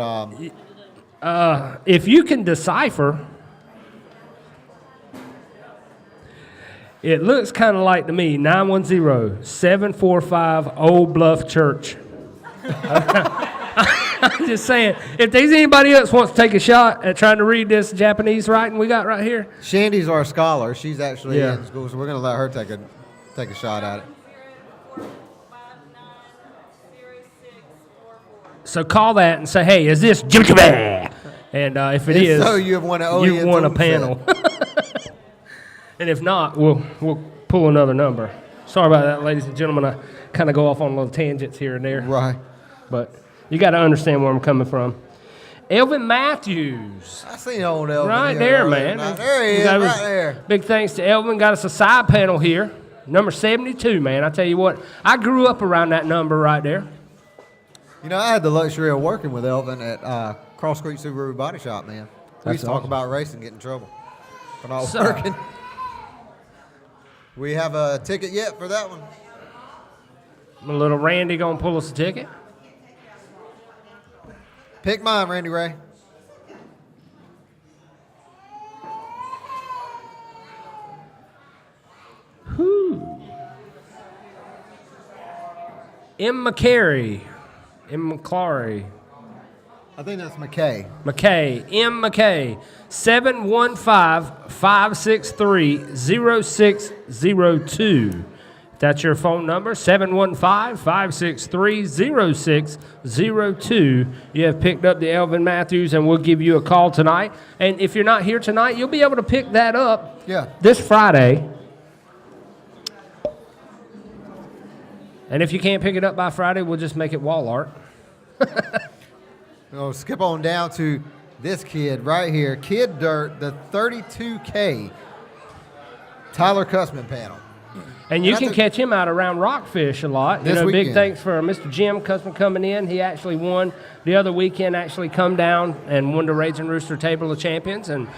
If you can decipher, it looks kind of like to me 910-745 Old Bluff Church. I'm just saying, if there's anybody else wants to take a shot at trying to read this Japanese writing we got right here, Shandy's our scholar. She's actually Yeah. in school, so we're going to let her take a shot at it. so call that and say, hey, is this Jimmy? And if it If is, so, you have won an you've OEM won a tool panel. And if not, we'll pull another number. Sorry about that, ladies and gentlemen. I kind of go off on little tangents here and there. Right. But you got to understand where I'm coming from. Elvin Matthews. I seen old Elvin. Right here there, earlier man. tonight. There he is, That was- right there. Big thanks to Elvin. Got us a side panel here. Number 72, man. I tell you what, I grew up around that number right there. You know, I had the luxury of working with Elvin at Cross Creek Subaru Body Shop, man. We used to talk awesome. about racing, get in trouble for not So- working. We have a ticket yet for that one? My little Randy going to pull us a ticket. Pick mine, Randy Ray. M. McCary. M. McClary. I think that's McKay. McKay. M. McKay. 715-563-0602. That's your phone number, 715-563-0602. You have picked up the Elvin Matthews, and we'll give you a call tonight. And if you're not here tonight, you'll be able to pick that up this Friday. And if you can't pick it up by Friday, we'll just make it wall art. We'll skip on down to this kid right here, Kid Dirt, the 32K Tyler Cussman panel. And you can catch him out around Rockfish a lot. This big weekend. thanks for Mr. Jim Cussman coming in. He actually won the other weekend, actually come down and won the Raging Rooster Table of Champions. And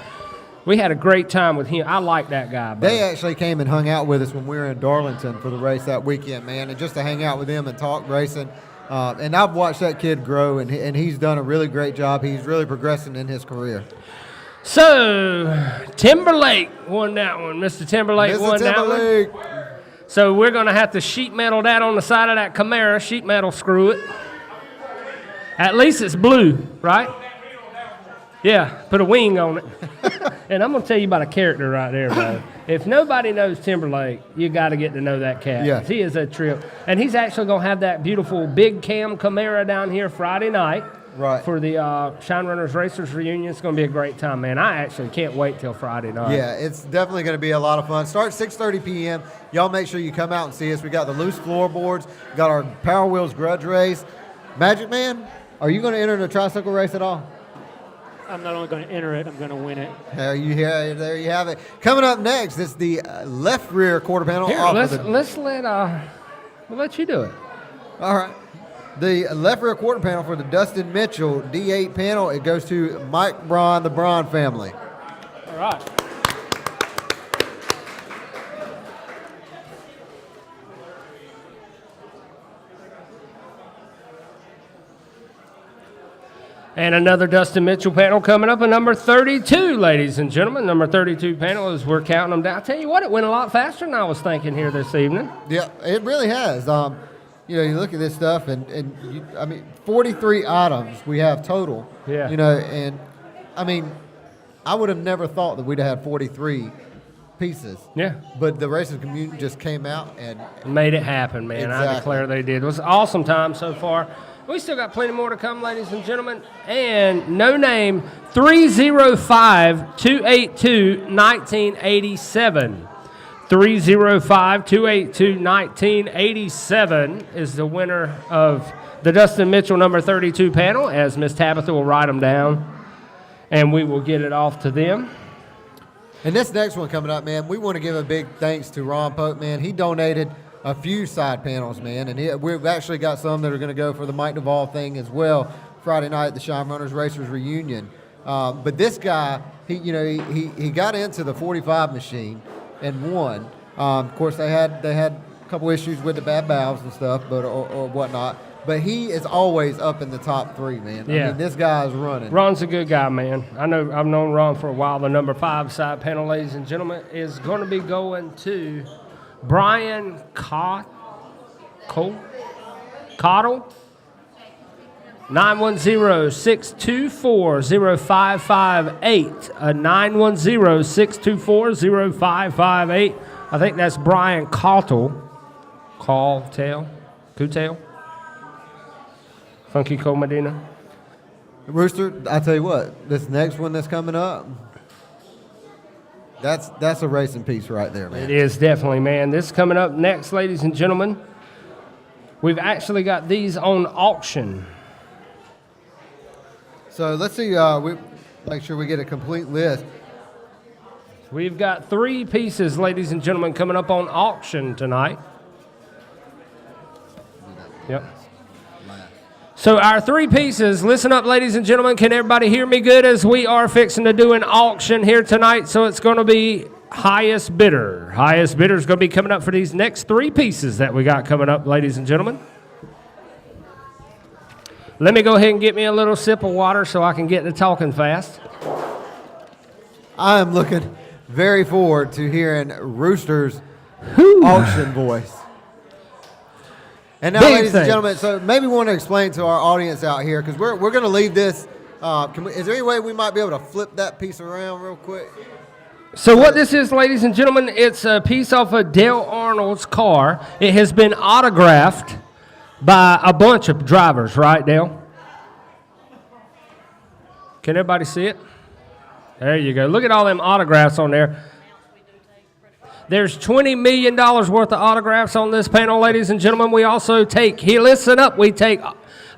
we had a great time with him. I like that guy. They actually came and hung out with us when we were in Darlington for the race that weekend, man. And just to hang out with them and talk racing. And I've watched that kid grow, and he's done a really great job. He's really progressing in his career. So, Timberlake won that one. Mr. Timberlake won that one. So we're going to have to sheet metal that on the side of that Camaro, sheet metal screw it. At least it's blue, right? Yeah, put a wing on it. And I'm going to tell you about a character right there, bro. If nobody knows Timberlake, you got to get to know that cat. Yeah. He is a trip. And he's actually going to have that beautiful big cam Camaro down here Friday night. Right. For the Shine Runners Racers reunion. It's going to be a great time, man. I actually can't wait till Friday night. Yeah, it's definitely going to be a lot of fun. Starts 6:30 p.m. Y'all make sure you come out and see us. We got the loose floorboards, got our Power Wheels grudge race. Magic Man, are you going to enter the tricycle race at all? I'm not only going to enter it, I'm going to win it. There you have it. Coming up next, it's the left rear quarter panel. Here, off let's of the, we'll let you do it. all right. The left rear quarter panel for the Dustin Mitchell D8 panel, it goes to Mike Bron, the Bron family. All right. And another Dustin Mitchell panel coming up at number 32, ladies and gentlemen. Number 32 panel is we're counting them down. I tell you what, it went a lot faster than I was thinking here this evening. Yeah, it really has. You look at this stuff, and 43 items we have total. Yeah. And I would have never thought that we'd have had 43 pieces. Yeah. But the racing community just came out and made it happen, man. Exactly. I declare they did. It was an awesome time so far. We still got plenty more to come, ladies and gentlemen. And no name, 305-282-1987. 305-282-1987 is the winner of the Dustin Mitchell number 32 panel, as Miss Tabitha will write them down, and we will get it off to them. And this next one coming up, man, we want to give a big thanks to Ron Pope, man. He donated a few side panels, man, and we've actually got some that are going to go for the Mike Duvall thing as well Friday night at the Shine Runners Racers reunion. But this guy, he got into the 45 machine and won. Of course, they had a couple issues with the bad valves and stuff, but or whatnot. But he is always up in the top three, man. Yeah. I mean, this guy is running. Ron's a good guy, man. I've known Ron for a while. The number 5 side panel, ladies and gentlemen, is going to be going to Brian Cottle, 910-624-0558. 910-624-0558. I think that's Brian Cottle. Coutel. Funky Cole Medina. Rooster, I tell you what, this next one that's coming up, that's a racing piece right there, man. It is definitely, man. This coming up next, ladies and gentlemen. We've actually got these on auction. So let's see, we make sure we get a complete list. We've got 3 pieces, ladies and gentlemen, coming up on auction tonight. Yep. So our 3 pieces, listen up, ladies and gentlemen. Can everybody hear me good as we are fixing to do an auction here tonight? So it's going to be highest bidder. Highest bidder is going to be coming up for these next 3 pieces that we got coming up, ladies and gentlemen. Let me go ahead and get me a little sip of water so I can get to talking fast. I am looking very forward to hearing Rooster's auction voice. And now, ladies and gentlemen, so maybe we want to explain to our audience out here, because we're going to leave this. Is there any way we might be able to flip that piece around real quick? So what this is, ladies and gentlemen, it's a piece off of Dale Arnold's car. It has been autographed by a bunch of drivers, right, Dale? Can everybody see it? There you go. Look at all them autographs on there. There's $20 million worth of autographs on this panel, ladies and gentlemen. We also take, here, listen up, we take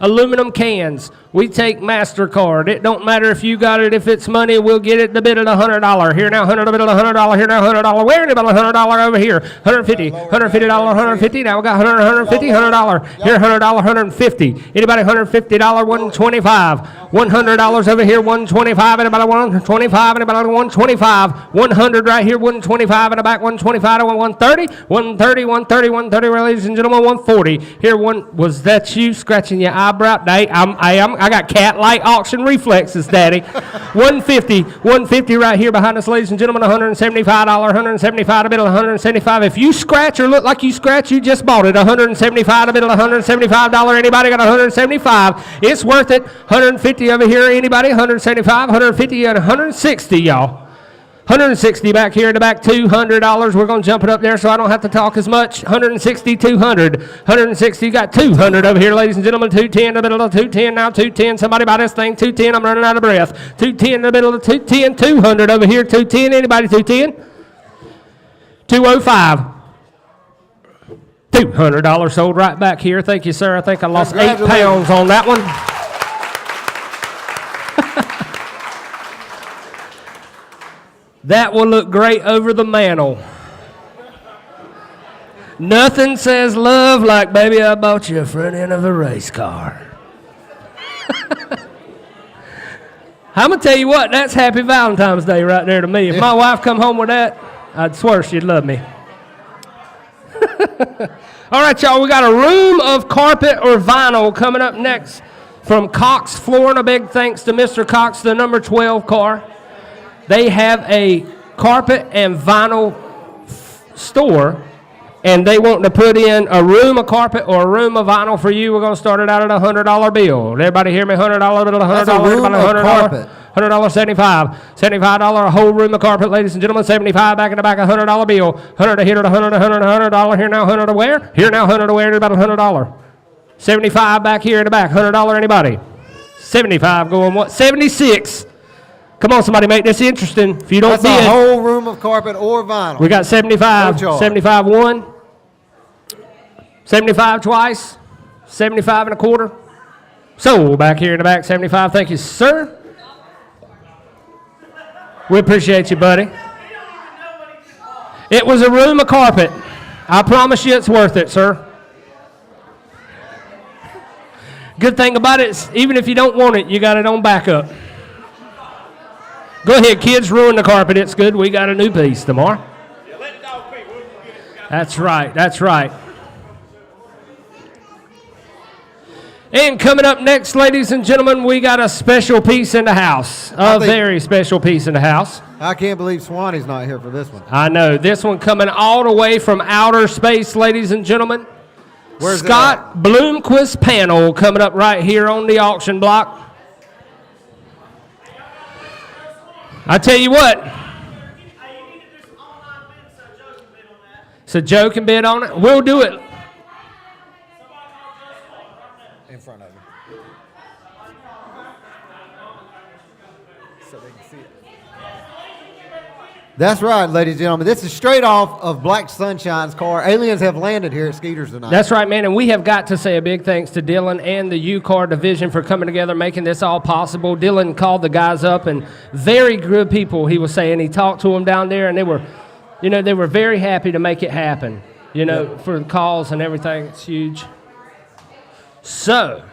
aluminum cans. We take MasterCard. It don't matter if you got it, if it's money, we'll get it the bid at $100. Here now, $100, the bid at $100. Here now, $100. Where anybody $100 over here? $150, $150. Now we got $100, $150, $100. Here, $100, $150. Anybody $150, $125. $100 over here, $125. Anybody $125? Anybody $125? $100 right here, $125 in the back, $125 to $130. $130, $130, ladies and gentlemen, $140. Here, was that you scratching your eyebrow? I got cat-like auction reflexes, Daddy. $150 right here behind us, ladies and gentlemen. $175, $175 to bid at $175. If you scratch or look like you scratch, you just bought it. $175 to bid at $175. Anybody got $175? It's worth it. $150 over here. Anybody? $175, $150, and $160, y'all. $160 back here in the back, $200. We're going to jump it up there so I don't have to talk as much. $160, $200. $160, got $200 over here, ladies and gentlemen. $210 in the middle of $210 now. $210, somebody buy this thing. $210, I'm running out of breath. $210 in the middle of $210. $200 over here. $210, anybody $210? $205. $200 sold right back here. Thank you, sir. I think I lost 8 pounds on that one. That will look great over the mantle. Nothing says love like, baby, I bought you a front end of a race car. I'm going to tell you what, that's Happy Valentine's Day right there to me. If my wife come home with that, I'd swear she'd love me. All right, y'all, we got a room of carpet or vinyl coming up next from Cox Flooring. A big thanks to Mr. Cox, the number 12 car. They have a carpet and vinyl store, and they want to put in a room of carpet or a room of vinyl for you. We're going to start it out at a $100 bill. Everybody hear me? $100 bill, $100. That's a room of carpet. $100, $75. $75, a whole room of carpet, ladies and gentlemen. $75 back in the back, a $100 bill. $100 here to $100, $100 here now, $100 to where? Here now, $100 to where? About $100. $75 back here in the back, $100 anybody? $75 going what? $76. Come on, somebody, make this interesting. If you don't That's a whole room of carpet or vinyl. We got 75. No 75 one. 75 twice. 75 and a quarter. Sold back here in the back, 75. Thank you, sir. We appreciate you, buddy. It was a room of carpet. I promise you it's worth it, sir. Good thing about it is, even if you don't want it, you got it on backup. Go ahead, kids, ruin the carpet. It's good. We got a new piece tomorrow. That's right. That's right. And coming up next, ladies and gentlemen, we got a special piece in the house. A very special piece in the house. I can't believe Swanee's not here for this one. I know. This one coming all the way from outer space, ladies and gentlemen. Where's Scott Bloomquist panel coming up right here on the auction block. I tell you what. So Joe can bid on it. We'll do it. In front of you. So they can see it. That's right, ladies and gentlemen. This is straight off of Black Sunshine's car. Aliens have landed here at Skeeterz tonight. That's right, man. And we have got to say a big thanks to Dylan and the U-Car division for coming together, making this all possible. Dylan called the guys up, and very good people, he was saying. He talked to them down there, and they were very happy to make it happen, for the calls and everything. It's huge. So,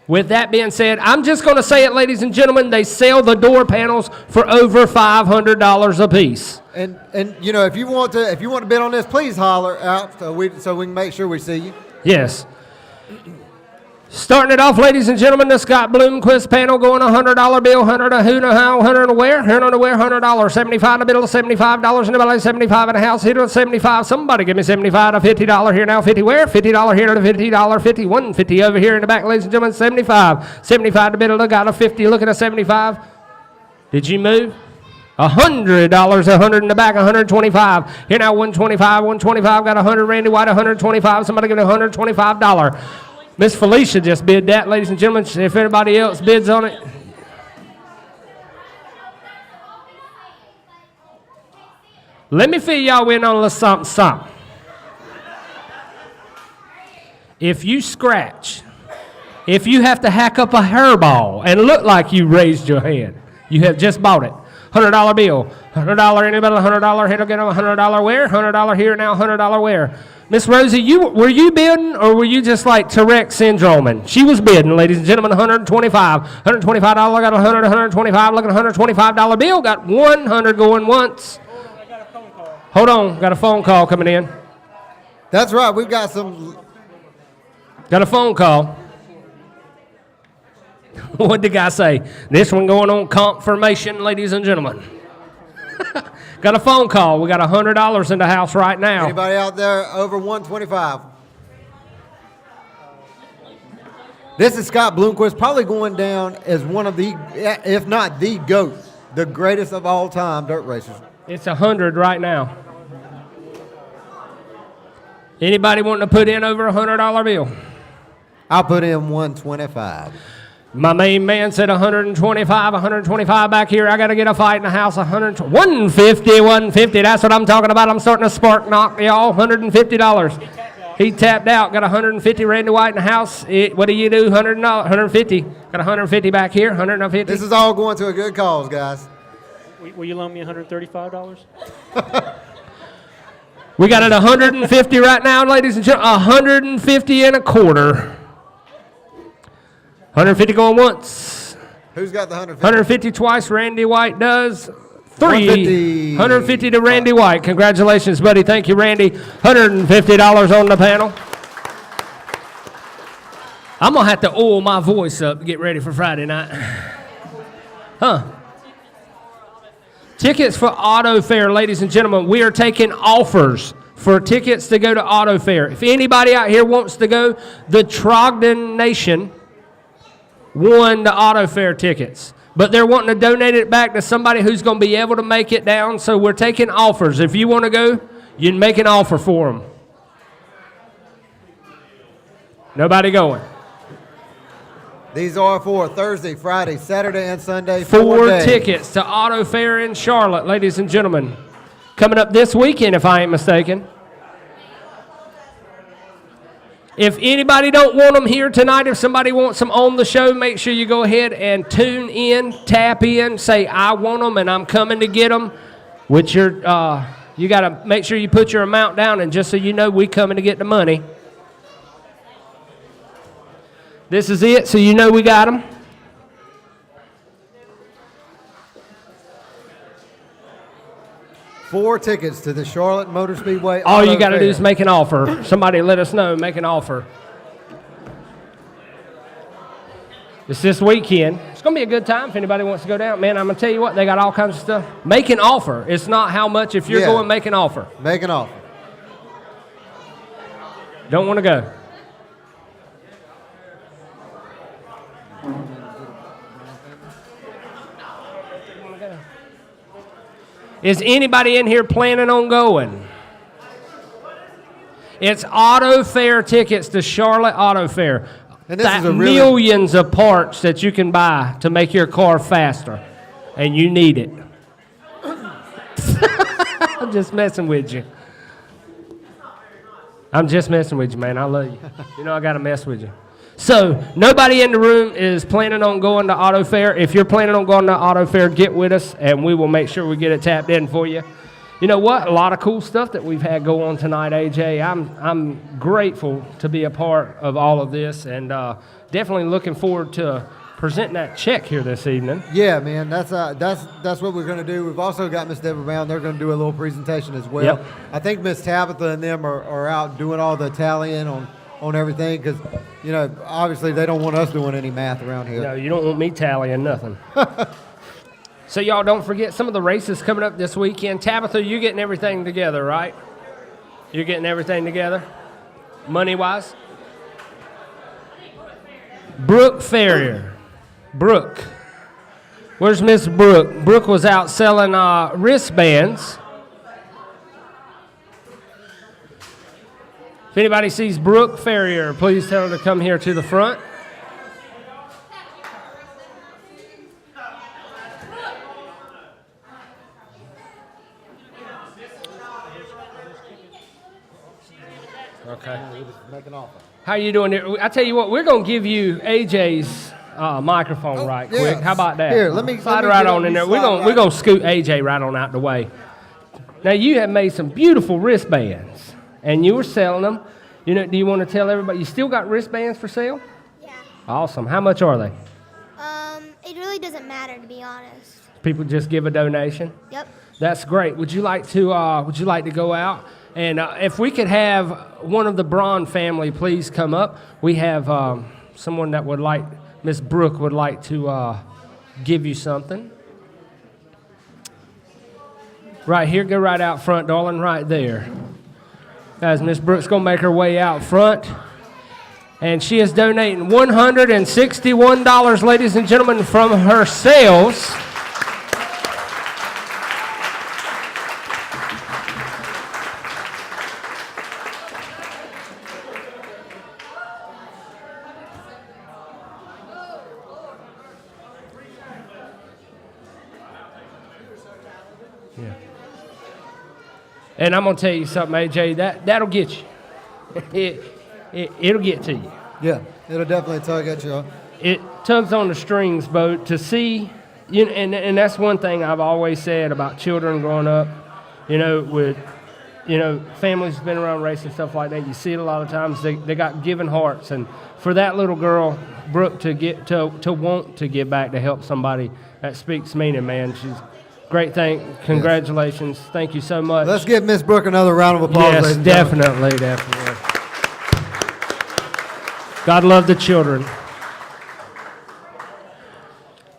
with that being said, I'm just going to say it, ladies and gentlemen. They sell the door panels for over $500 a piece. And if you want to bid on this, please holler out so we can make sure we see you. Yes. Starting it off, ladies and gentlemen, the Scott Bloomquist panel going $100 bill, $100 to who, know how, $100 to where, $100, 75 to bill, $75, anybody 75 in the house, here to 75, somebody give me 75 to $50 here now, 50 where, $50 here to $50, 50, 150 over here in the back, ladies and gentlemen, 75 to bill, got a 50, looking at 75. Did you move? $100, 100 in the back, 125. Here now, 125, 125, got 100, Randy White, 125. Somebody get $125. Miss Felicia just bid that, ladies and gentlemen. If anybody else bids on it. Let me fill y'all in on a little something, something. If you scratch, if you have to hack up a hairball and look like you raised your hand, you have just bought it. $100 bill. $100, anybody, $100 here to get a $100 where? $100 here now, $100 where? Miss Rosie, were you bidding or were you just like Tourette syndrome? She was bidding, ladies and gentlemen, $125. $125, got 100, 125, look at $125 bill, got 100 going once. I got a phone call. Hold on, got a phone call coming in. That's right. We've got some. Got a phone call. What'd the guy say? This one going on confirmation, ladies and gentlemen. Got a phone call. We got $100 in the house right now. Anybody out there over 125? This is Scott Bloomquist, probably going down as one of the, if not the GOAT, the greatest of all time dirt racers. It's 100 right now. Anybody wanting to put in over $100 bill? I'll put in 125. My main man said 125 back here. I got to get a fight in the house. 150. That's what I'm talking about. I'm starting to spark knock, y'all. $150. He tapped out. Got 150. Randy White in the house. What do you do? 150. Got 150 back here. 150. This is all going to a good cause, guys. Will you loan me $135? We got it 150 right now, ladies and gentlemen. 150 and a quarter. 150 going once. Who's got the 150? 150 twice. Randy White does. 150. 150 to Randy White. Congratulations, buddy. Thank you, Randy. $150 on the panel. I'm going to have to oil my voice up to get ready for Friday night. Huh? Tickets for Auto Fair, ladies and gentlemen. We are taking offers for tickets to go to Auto Fair. If anybody out here wants to go, the Trogdon Nation won the Auto Fair tickets. But they're wanting to donate it back to somebody who's going to be able to make it down. So we're taking offers. If you want to go, you can make an offer for them. Nobody going. These are for Thursday, Friday, Saturday, and Sunday. 4 tickets to Auto Fair in Charlotte, ladies and gentlemen. Coming up this weekend, if I ain't mistaken. If anybody don't want them here tonight, if somebody wants them on the show, make sure you go ahead and tune in, tap in, say, I want them and I'm coming to get them. With your, you got to make sure you put your amount down, and just so you know, we coming to get the money. This is it, so you know we got them. Four tickets to the Charlotte Motor Speedway. All you got to do is make an offer. Somebody let us know. Make an offer. It's this weekend. It's going to be a good time if anybody wants to go down. Man, I'm going to tell you what, they got all kinds of stuff. Make an offer. It's not how much. If you're going, make an offer. Make an offer. Don't want to go. Is anybody in here planning on going? It's Auto Fair tickets to Charlotte Auto Fair. And this is a millions of parts that you can buy to make your car faster, and you need it. I'm just messing with you. I'm just messing with you, man. I love you. You know I got to mess with you. So nobody in the room is planning on going to Auto Fair. If you're planning on going to Auto Fair, get with us, and we will make sure we get it tapped in for you. You know what? A lot of cool stuff that we've had go on tonight, AJ. I'm grateful to be a part of all of this, and definitely looking forward to presenting that check here this evening. Yeah, man, that's what we're going to do. We've also got Miss Deborah Brown. They're going to do a little presentation as well. Yep. I think Miss Tabitha and them are out doing all the tallying on everything, because, you know, obviously they don't want us doing any math around here. No, you don't want me tallying nothing. So y'all don't forget some of the races coming up this weekend. Tabitha, you're getting everything together, right? You're getting everything together, money-wise? Brooke Ferrier. Brooke. Where's Miss Brooke? Brooke was out selling wristbands. If anybody sees Brooke Ferrier, please tell her to come here to the front. Okay. How you doing there? I tell you what, we're going to give you AJ's microphone right quick. How about that? Here, let me slide right on in there. We're going to scoot AJ right on out the way. Now, you have made some beautiful wristbands, and you were selling them. You know, do you want to tell everybody, you still got wristbands for sale? Yeah. Awesome. How much are they? It really doesn't matter, to be honest. People just give a donation? Yep. That's great. Would you like to go out? And if we could have one of the Bron family please come up. We have someone that would like, Miss Brooke would like to give you something. Right here, go right out front, darling, right there. As Miss Brooke's going to make her way out front. And she is donating $161, ladies and gentlemen, from her sales. Yeah. And I'm going to tell you something, AJ, that'll get you. It'll get to you. Yeah, it'll definitely tug at you. It tugs on the strings, Bo, to see, you know, and that's one thing I've always said about children growing up, you know, with, you know, families been around racing, stuff like that. You see it a lot of times. They got giving hearts. And for that little girl, Brooke, to want to give back to help somebody, that speaks meaning, man. She's great thing. Congratulations. Yes. Thank you so much. Let's give Miss Brooke another round of applause. Yes, definitely. God love the children.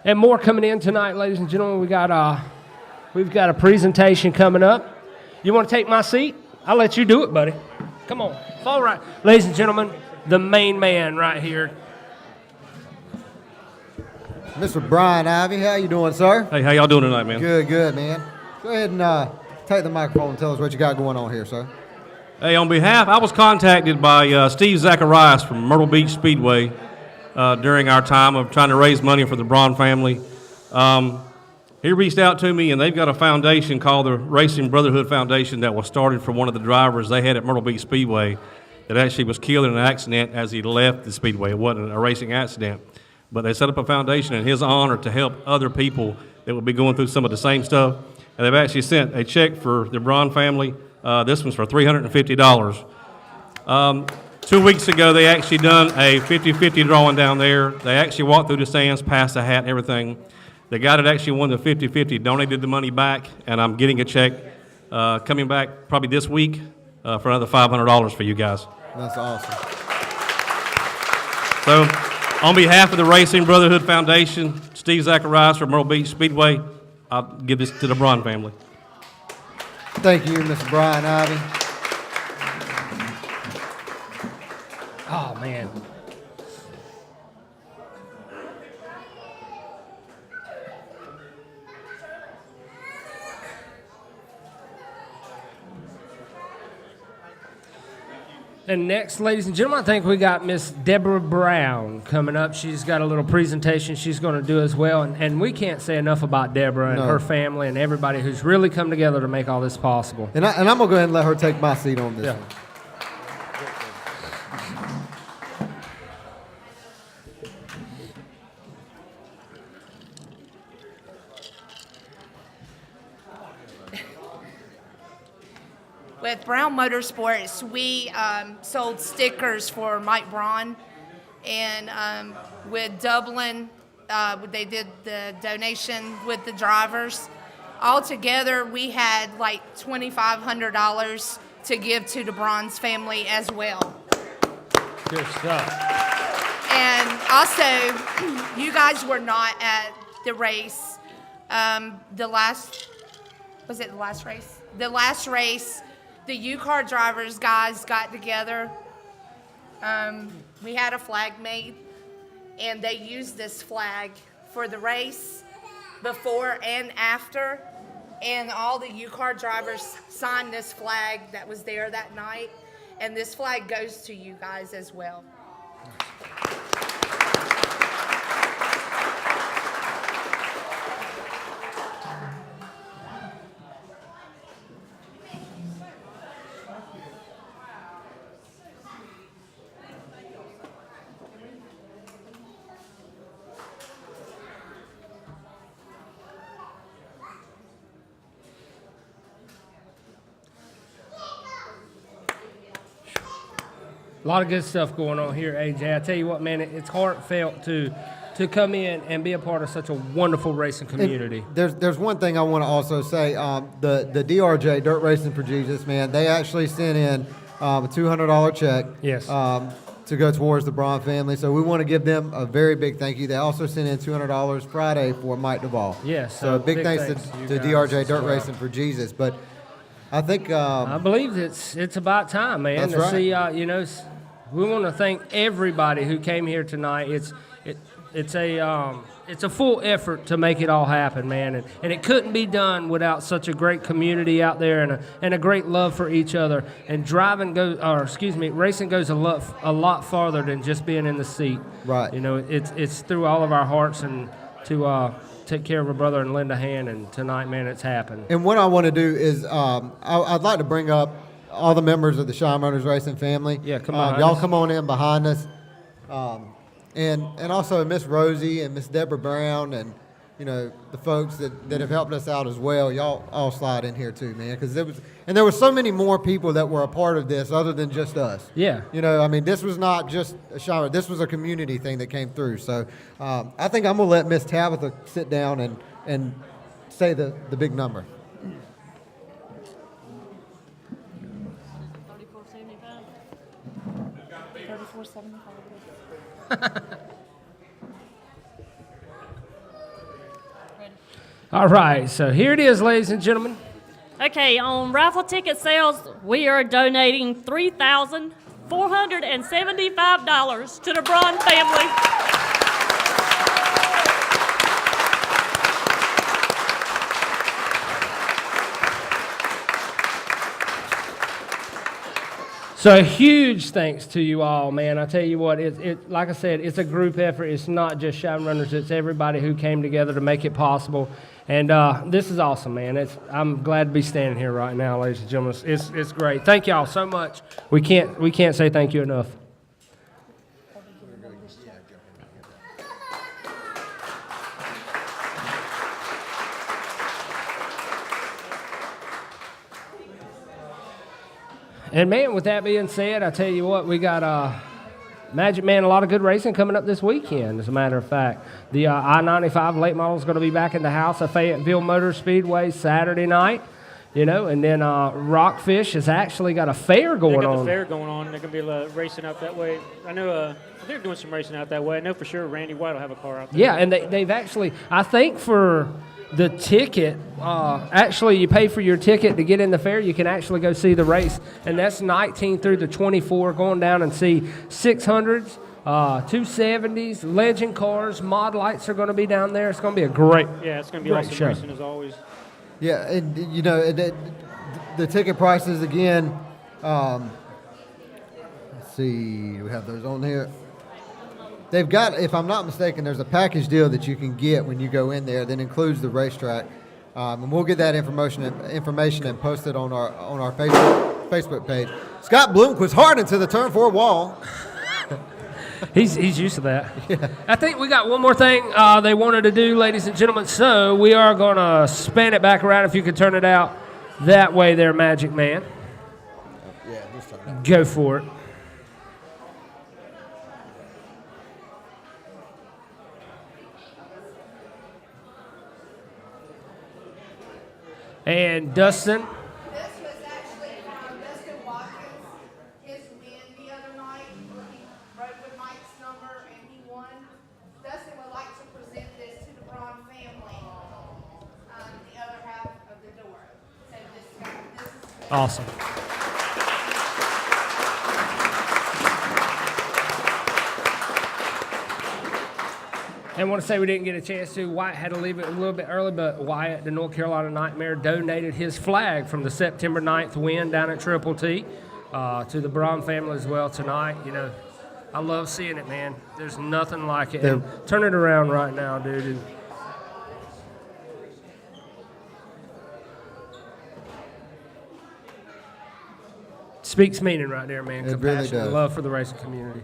And more coming in tonight, ladies and gentlemen. We've got a presentation coming up. You want to take my seat? I'll let you do it, buddy. Come on. Fall right. Ladies and gentlemen, the main man right here. Mr. Brian Ivy, how you doing, sir? Hey, how y'all doing tonight, man? Good, man. Go ahead and take the microphone and tell us what you got going on here, sir. Hey, on behalf, I was contacted by Steve Zacharias from Myrtle Beach Speedway during our time of trying to raise money for the Bron family. He reached out to me, and they've got a foundation called the Racing Brotherhood Foundation that was started from one of the drivers they had at Myrtle Beach Speedway that actually was killed in an accident as he left the Speedway. It wasn't a racing accident. But they set up a foundation in his honor to help other people that would be going through some of the same stuff. And they've actually sent a check for the Bron family. This one's for $350. 2 weeks ago, they actually done a 50-50 drawing down there. They actually walked through the stands, passed the hat and everything. The guy that actually won the 50-50 donated the money back, and I'm getting a check coming back probably this week for another $500 for you guys. That's awesome. So, on behalf of the Racing Brotherhood Foundation, Steve Zacharias from Myrtle Beach Speedway, I'll give this to the Bron family. Thank you, Mr. Brian Ivy. Oh, man. And next, ladies and gentlemen, I think we got Miss Deborah Brown coming up. She's got a little presentation she's going to do as well. And we can't say enough about Deborah and her family and everybody who's really come together to make all this possible. And I'm going to go ahead and let her take my seat on this one. With Brown Motorsports, we sold stickers for Mike Bron, and with Dublin, they did the donation with the drivers. Altogether, we had like $2,500 to give to the Bron's family as well. Good stuff. And also, you guys were not at the race. The last race? The last race. The U-Car drivers, guys, got together. We had a flag made, and they used this flag for the race. before and after, and all the U-Car drivers signed this flag that was there that night, and this flag goes to you guys as well. A lot of good stuff going on here, AJ. I tell you what, man, it's heartfelt to come in and be a part of such a wonderful racing community. There's one thing I want to also say. The DRJ, Dirt Racing for Jesus, man, they actually sent in a $200 check. Yes. To go towards the Bron family. So we want to give them a very big thank you. They also sent in $200 Friday for Mike Duvall. Yes. So big thanks to you guys DRJ as Dirt well. Racing for Jesus. But I think I believe it's about time, man. That's to right. See, we want to thank everybody who came here tonight. It's a full effort to make it all happen, man, and it couldn't be done without such a great community out there and a great love for each other. And racing goes a lot farther than just being in the seat. Right. It's through all of our hearts and to take care of a brother and lend a hand. And tonight, man, it's happened. And what I want to do is I'd like to bring up all the members of the Shine Motors Racing family. Yeah, come on. Y'all come on in behind us. And also Miss Rosie and Miss Deborah Brown and, the folks that have helped us out as well. Y'all all slide in here too, man, because there were so many more people that were a part of this other than just us. Yeah. This was not just a Shine. This was a community thing that came through. So I think I'm going to let Miss Tabitha sit down and say the big number. 34.75. All right, so here it is, ladies and gentlemen. Okay, on raffle ticket sales, we are donating $3,475 to the Bron family. So huge thanks to you all, man. I tell you what, like I said, it's a group effort. It's not just Shine Runners. It's everybody who came together to make it possible. And this is awesome, man. I'm glad to be standing here right now, ladies and gentlemen. It's great. Thank y'all so much. We can't say thank you enough. And, man, with that being said, I tell you what, we got Magic Man, a lot of good racing coming up this weekend, as a matter of fact. The I-95 late model is going to be back in the house at Fayetteville Motor Speedway Saturday night, and then Rockfish has actually got a fair going on. They got the fair going on. They're going to be racing out that way. I know they're doing some racing out that way. I know for sure Randy White will have a car out there. Yeah, and they've actually, I think for the ticket, actually you pay for your ticket to get in the fair, you can actually go see the race. And that's 19 through the 24, going down and see 600s, 270s, legend cars, mod lights are going to be down there. It's going to be a great Yeah, it's going to be awesome show. racing as always. Yeah, and the ticket prices again. Let's see, do we have those on here? They've got, if I'm not mistaken, there's a package deal that you can get when you go in there that includes the racetrack, and we'll get that information and post it on our Facebook page. Scott Bloomquist hard into the turn 4 wall. He's used to that. Yeah. I think we got one more thing they wanted to do, ladies and gentlemen. So we are going to span it back around. If you could turn it out that way there, Magic Man. Yeah, just turn it out. Go for it. And Dustin. This was actually from Dustin Watkins, his win the other night. He rode with Mike's number and he won. Dustin would like to present this to the Bron family, the other half of the door. So this is Awesome. And want to say we didn't get a chance to. Wyatt had to leave it a little bit early, but Wyatt, the North Carolina Nightmare, donated his flag from the September 9th win down at Triple T to the Bron family as well tonight. You know, I love seeing it, man. There's nothing like it. And turn it around right now, dude. Speaks meaning right there, man. It Compassion really does. and love for the racing community.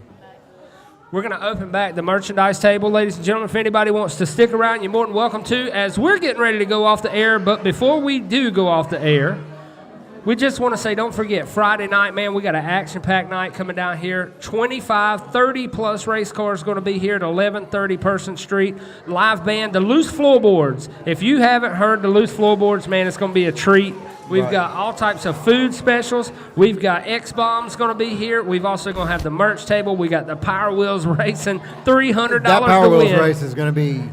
We're going to open back the merchandise table, ladies and gentlemen. If anybody wants to stick around, you're more than welcome to, as we're getting ready to go off the air. But before we do go off the air, we just want to say, don't forget, Friday night, man, we got an action-packed night coming down here. 25, 30-plus race cars going to be here at 1130 Person Street. Live band, the Loose Floorboards. If you haven't heard the Loose Floorboards, man, it's going to be a treat. We've got all types of food specials. We've got X-Bombs going to be here. We've also going to have the merch table. We got the Power Wheels Racing, $300 That Power to Wheels win. race is going to be.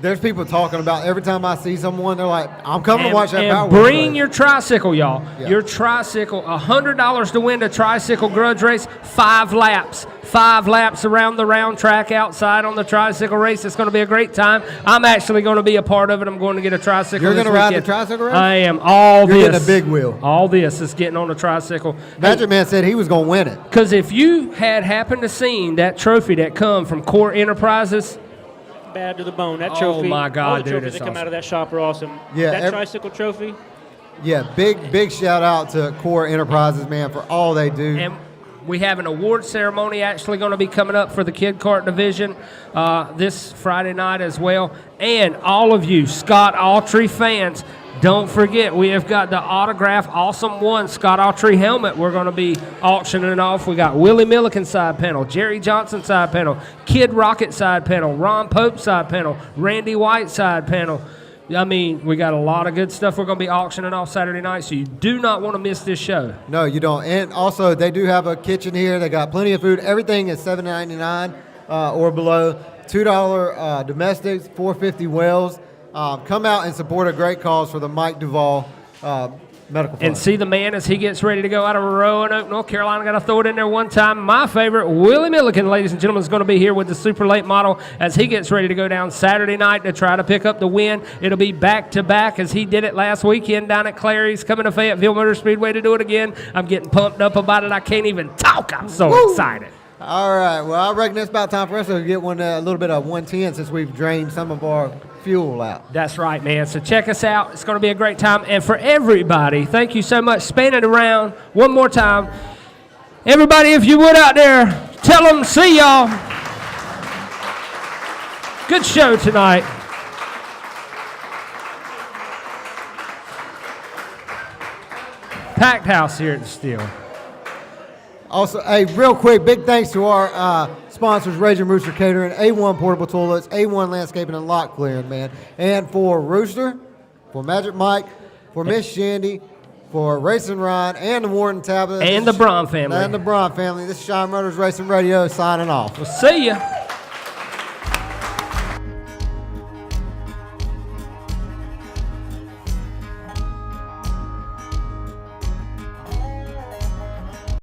There's people talking about every time I see someone, they're like, "I'm coming to watch that Power And Wheels bring race." your tricycle, y'all. Yeah. Your tricycle, $100 to win the tricycle grudge race. 5 laps. 5 laps around the round track outside on the tricycle race. It's going to be a great time. I'm actually going to be a part of it. I'm going to get a tricycle. You're going to ride the tricycle race? I am. All You're this. getting a big wheel. All this is getting on the tricycle. Magic Man said he was going to win it. Because if you had happened to seen that trophy that come from Core Enterprises, Bad to the bone. That Oh, trophy. my God, all the dude, trophies it's that come awesome. out of that shop are awesome. Yeah, that tricycle trophy. Yeah, big shout out to Core Enterprises, man, for all they do. and we have an award ceremony actually going to be coming up for the Kid Kart division this Friday night as well. And all of you Scott Autry fans, don't forget, we have got the autograph Awesome One Scott Autry helmet we're going to be auctioning off. We got Willie Milliken side panel, Jerry Johnson side panel, Kid Rocket side panel, Ron Pope side panel, Randy White side panel. I mean, we got a lot of good stuff we're going to be auctioning off Saturday night, so you do not want to miss this show. No, you don't. And also, they do have a kitchen here. They got plenty of food. Everything is $7.99 or below. $2 domestics, $4.50 whales. Come out and support a great cause for the Mike Duvall Medical Fund. And see the man as he gets ready to go out of Roanoke, North Carolina. Got to throw it in there one time. My favorite, Willie Milliken, ladies and gentlemen, is going to be here with the super late model as he gets ready to go down Saturday night to try to pick up the win. It'll be back-to-back as he did it last weekend down at Clary's, coming to Fayetteville Motor Speedway to do it again. I'm getting pumped up about it. I can't even talk. I'm so excited. All right. Well, I reckon it's about time for us to get one a little bit of 110 since we've drained some of our fuel out. That's right, man. So check us out. It's going to be a great time. And for everybody, thank you so much. Span it around one more time. Everybody, if you would out there, tell them, see y'all. Good show tonight. Packed house here at the Steel. Also, hey, real quick, big thanks to our sponsors, Raging Rooster Catering, A1 Portable Toilets, A1 Landscaping and Lot Clearing, man. And for Rooster, for Magic Mike, for Miss Shandy, for Racing Ryan, and the Warden Tablet. And the Bron family. And the Bron family. This is Shine Motors Racing Radio signing off. We'll see ya.